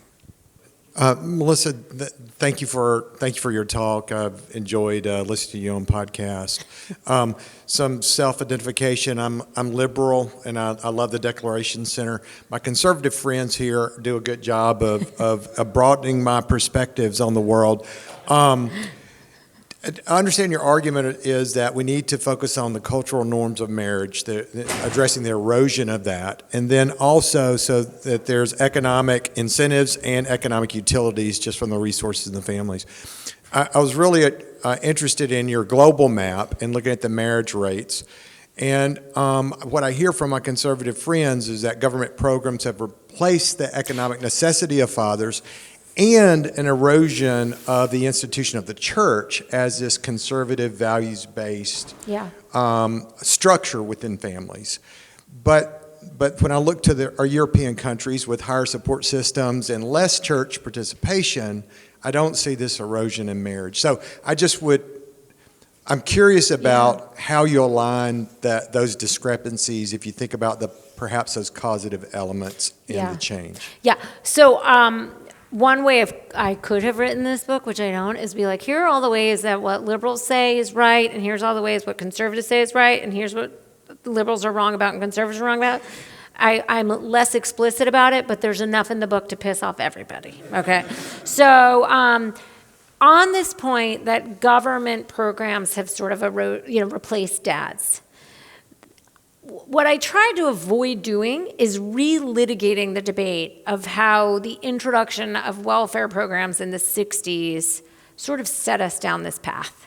Melissa, thank you for your talk. I've enjoyed listening to you on podcast. Some self-identification. I'm liberal, and I love the Declaration Center. My conservative friends here do a good job of broadening my perspectives on the world. I understand your argument is that we need to focus on the cultural norms of marriage, addressing the erosion of that, and then also so that there's economic incentives and economic utilities just from the resources in the families. I was really interested in your global map and looking at the marriage rates. And what I hear from my conservative friends is that government programs have replaced the economic necessity of fathers and an erosion of the institution of the church as this conservative, values-based structure within families. But when I look to our European countries with higher support systems and less church participation, I don't see this erosion in marriage. So I'm curious about how you align those discrepancies if you think about perhaps those causative elements in the change. Yeah. So one way I could have written this book, which I don't, is be like, here are all the ways that what liberals say is right, and here's all the ways what conservatives say is right, and here's what the liberals are wrong about and conservatives are wrong about. I'm less explicit about it, but there's enough in the book to piss off everybody, okay? So on this point that government programs have sort of replaced dads, what I tried to avoid doing is relitigating the debate of how the introduction of welfare programs in the 60s sort of set us down this path.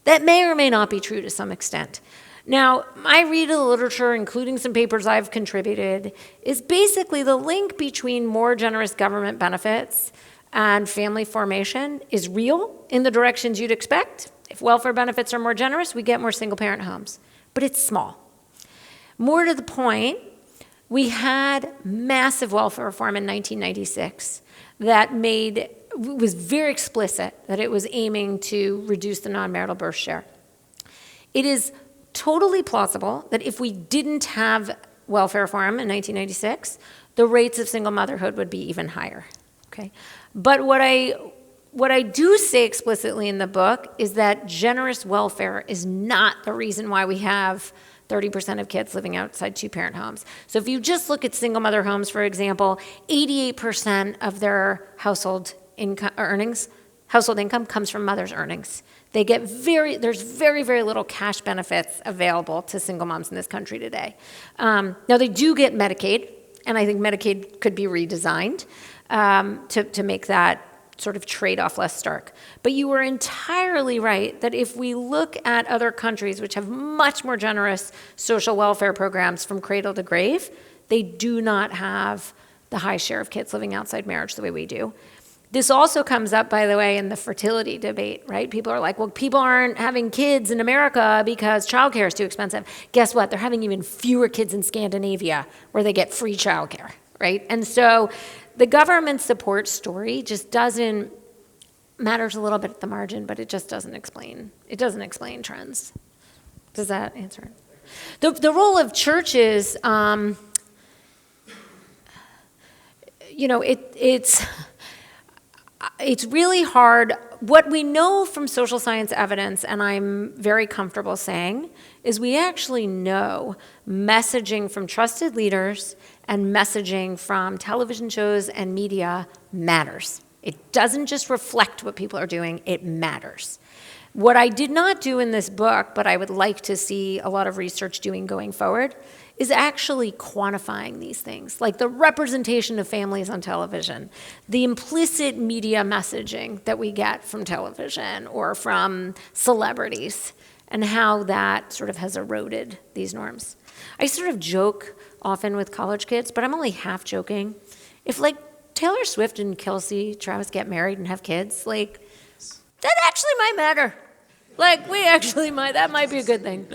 That may or may not be true to some extent. Now, my read of the literature, including some papers I've contributed, is basically the link between more generous government benefits and family formation is real in the directions you'd expect. If welfare benefits are more generous, we get more single-parent homes. But it's small. More to the point, we had massive welfare reform in 1996 that was very explicit that it was aiming to reduce the non-marital birth share. It is totally plausible that if we didn't have welfare reform in 1996, the rates of single motherhood would be even higher. Okay, but what I do say explicitly in the book is that generous welfare is not the reason why we have 30% of kids living outside two-parent homes. So if you just look at single mother homes, for example, 88% of their household income comes from mother's earnings. There's very, very little cash benefits available to single moms in this country today. Now they do get Medicaid, and I think Medicaid could be redesigned to make that sort of trade-off less stark. But you were entirely right that if we look at other countries which have much more generous social welfare programs from cradle to grave, they do not have the high share of kids living outside marriage the way we do. This also comes up, by the way, in the fertility debate, right? People are like, well, people aren't having kids in America because childcare is too expensive. Guess what? They're having even fewer kids in Scandinavia where they get free childcare, right? And so the government support story just matters a little bit at the margin, but it just doesn't explain trends. Does that answer it? The role of churches, it's really hard. What we know from social science evidence, and I'm very comfortable saying, is we actually know messaging from trusted leaders and messaging from television shows and media matters. It doesn't just reflect what people are doing, it matters. What I did not do in this book, but I would like to see a lot of research doing going forward, is actually quantifying these things, like the representation of families on television, the implicit media messaging that we get from television or from celebrities, and how that sort of has eroded these norms. I sort of joke often with college kids, but I'm only half joking. If like Taylor Swift and Kelsey Travis get married and have kids, like that actually might matter. Like that might be a good thing.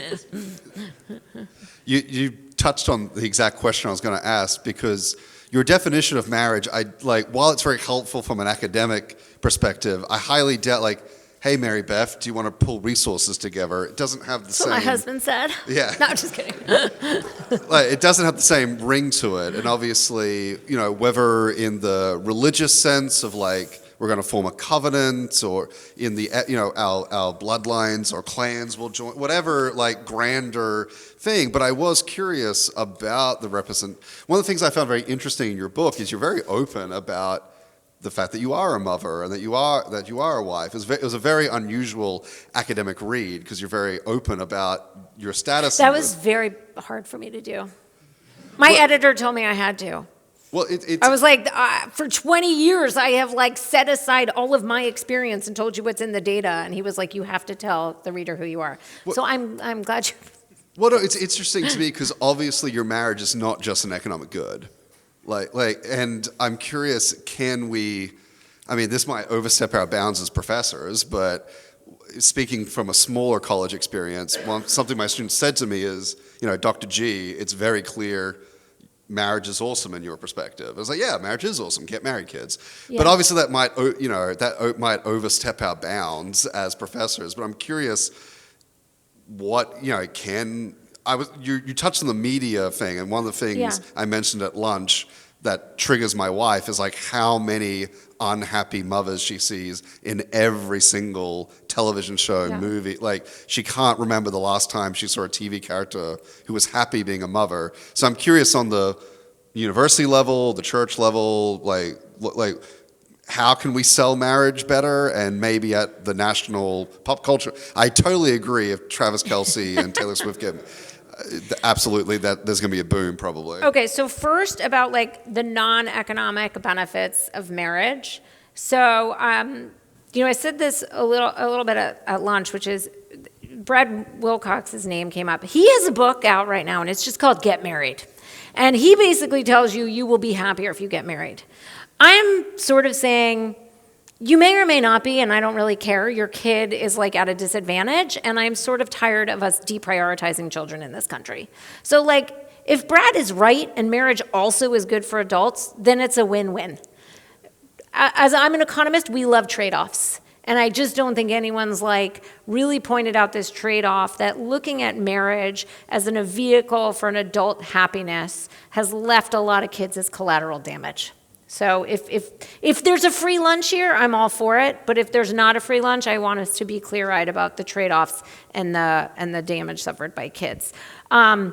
You touched on the exact question I was going to ask, because your definition of marriage, while it's very helpful from an academic perspective, I highly doubt, hey, Mary Beth, do you want to pull resources together? It doesn't have the same... That's what my husband said. Yeah. No, I'm just kidding. It doesn't have the same ring to it. And obviously, whether in the religious sense of we're going to form a covenant, or in the, our bloodlines or clans will join, whatever grander thing. But I was curious about one of the things I found very interesting in your book is you're very open about the fact that you are a mother and that you are a wife. It was a very unusual academic read because you're very open about your status. That was very hard for me to do. My editor told me I had to. Well, I was like, for 20 years, I have like set aside all of my experience and told you what's in the data. And he was like, you have to tell the reader who you are. So I'm glad you. Well, no, it's interesting to me because obviously your marriage is not just an economic good. And I'm curious, can we, I mean, this might overstep our bounds as professors, but speaking from a smaller college experience, something my students said to me is, Dr. G, it's very clear marriage is awesome in your perspective. I was like, yeah, marriage is awesome. Get married, kids. Yeah. But obviously that might, might overstep our bounds as professors. But I'm curious, you touched on the media thing, and one of the things I mentioned at lunch that triggers my wife is like how many unhappy mothers she sees in every single television show, movie. Like she can't remember the last time she saw a TV character who was happy being a mother. So I'm curious on the university level, the church level, like how can we sell marriage better, and maybe at the national pop culture. I totally agree if Travis Kelce and Taylor Swift get absolutely, that there's going to be a boom probably. Okay, so first about like the non-economic benefits of marriage. So, I said this a little bit at lunch, which is Brad Wilcox's name came up. He has a book out right now, and it's just called Get Married. And he basically tells you will be happier if you get married. I'm sort of saying, you may or may not be, and I don't really care. Your kid is like at a disadvantage, and I'm sort of tired of us deprioritizing children in this country. So like, if Brad is right and marriage also is good for adults, then it's a win-win. As I'm an economist, we love trade-offs. And I just don't think anyone's like really pointed out this trade-off that looking at marriage as a vehicle for an adult happiness has left a lot of kids as collateral damage. So if there's a free lunch here, I'm all for it. But if there's not a free lunch, I want us to be clear-eyed about the trade-offs and the damage suffered by kids. Having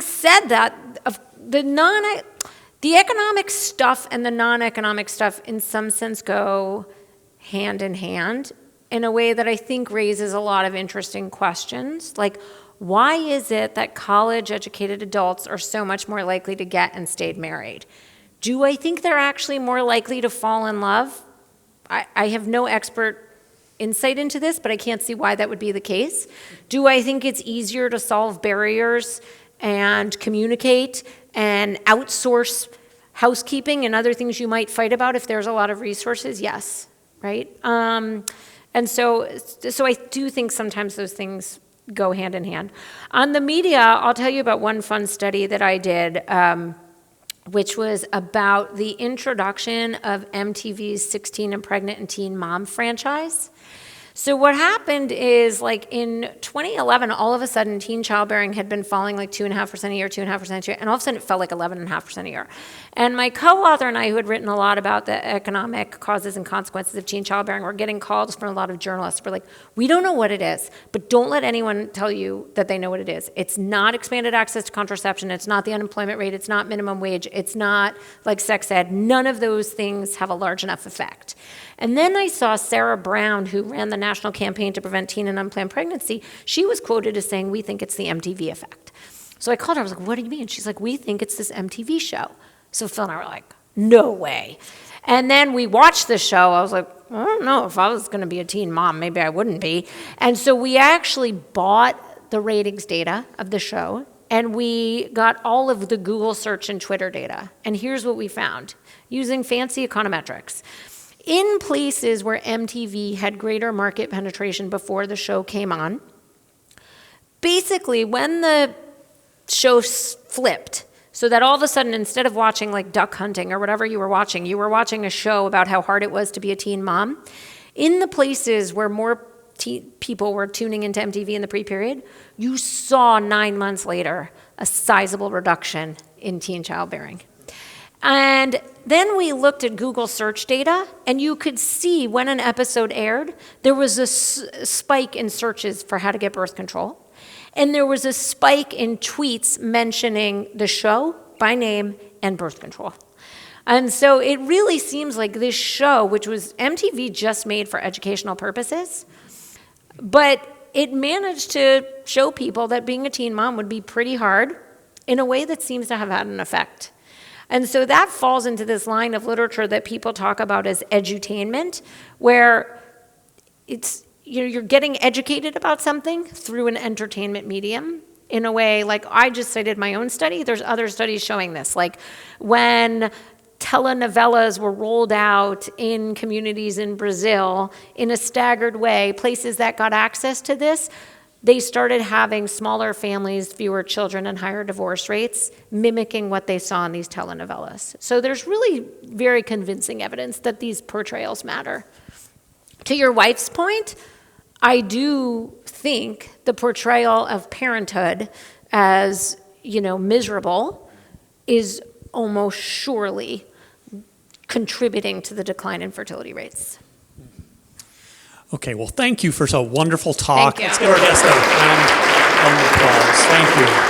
said that, the economic stuff and the non-economic stuff in some sense go hand in hand in a way that I think raises a lot of interesting questions. Like, why is it that college-educated adults are so much more likely to get and stay married? Do I think they're actually more likely to fall in love? I have no expert insight into this, but I can't see why that would be the case. Do I think it's easier to solve barriers and communicate and outsource housekeeping and other things you might fight about if there's a lot of resources? Yes, right? And so I do think sometimes those things go hand in hand. On the media, I'll tell you about one fun study that I did, which was about the introduction of MTV's 16 and Pregnant and Teen Mom franchise. So what happened is, like, in 2011, all of a sudden, teen childbearing had been falling like 2.5% a year, 2.5% a year, and all of a sudden it fell like 11.5% a year. And my co-author and I, who had written a lot about the economic causes and consequences of teen childbearing, were getting calls from a lot of journalists. We're like, we don't know what it is, but don't let anyone tell you that they know what it is. It's not expanded access to contraception. It's not the unemployment rate. It's not minimum wage. It's not like sex ed. None of those things have a large enough effect. And then I saw Sarah Brown, who ran the National Campaign to Prevent Teen and Unplanned Pregnancy. She was quoted as saying, we think it's the MTV effect. So I called her, I was like, what do you mean? She's like, we think it's this MTV show. So Phil and I were like, no way. And then we watched the show. I was like, I don't know, if I was gonna be a teen mom, maybe I wouldn't be. And so we actually bought the ratings data of the show, and we got all of the Google search and Twitter data. And here's what we found, using fancy econometrics. In places where MTV had greater market penetration before the show came on, basically when the show flipped, so that all of a sudden, instead of watching like duck hunting or whatever you were watching a show about how hard it was to be a teen mom, in the places where more people were tuning into MTV in the pre-period, you saw 9 months later a sizable reduction in teen childbearing. And then we looked at Google search data, and you could see when an episode aired, there was a spike in searches for how to get birth control. And there was a spike in tweets mentioning the show by name and birth control. And so it really seems like this show, which was MTV just made for educational purposes, but it managed to show people that being a teen mom would be pretty hard in a way that seems to have had an effect. And so that falls into this line of literature that people talk about as edutainment, where it's, you're getting educated about something through an entertainment medium in a way. Like I just cited my own study. There's other studies showing this. Like when telenovelas were rolled out in communities in Brazil in a staggered way, places that got access to this, they started having smaller families, fewer children, and higher divorce rates, mimicking what they saw in these telenovelas. So there's really very convincing evidence that these portrayals matter. To your wife's point, I do think the portrayal of parenthood as, miserable is almost surely contributing to the decline in fertility rates. Okay, well, thank you for a wonderful talk. Thank you. Let's give our guest a round of applause. Thank you.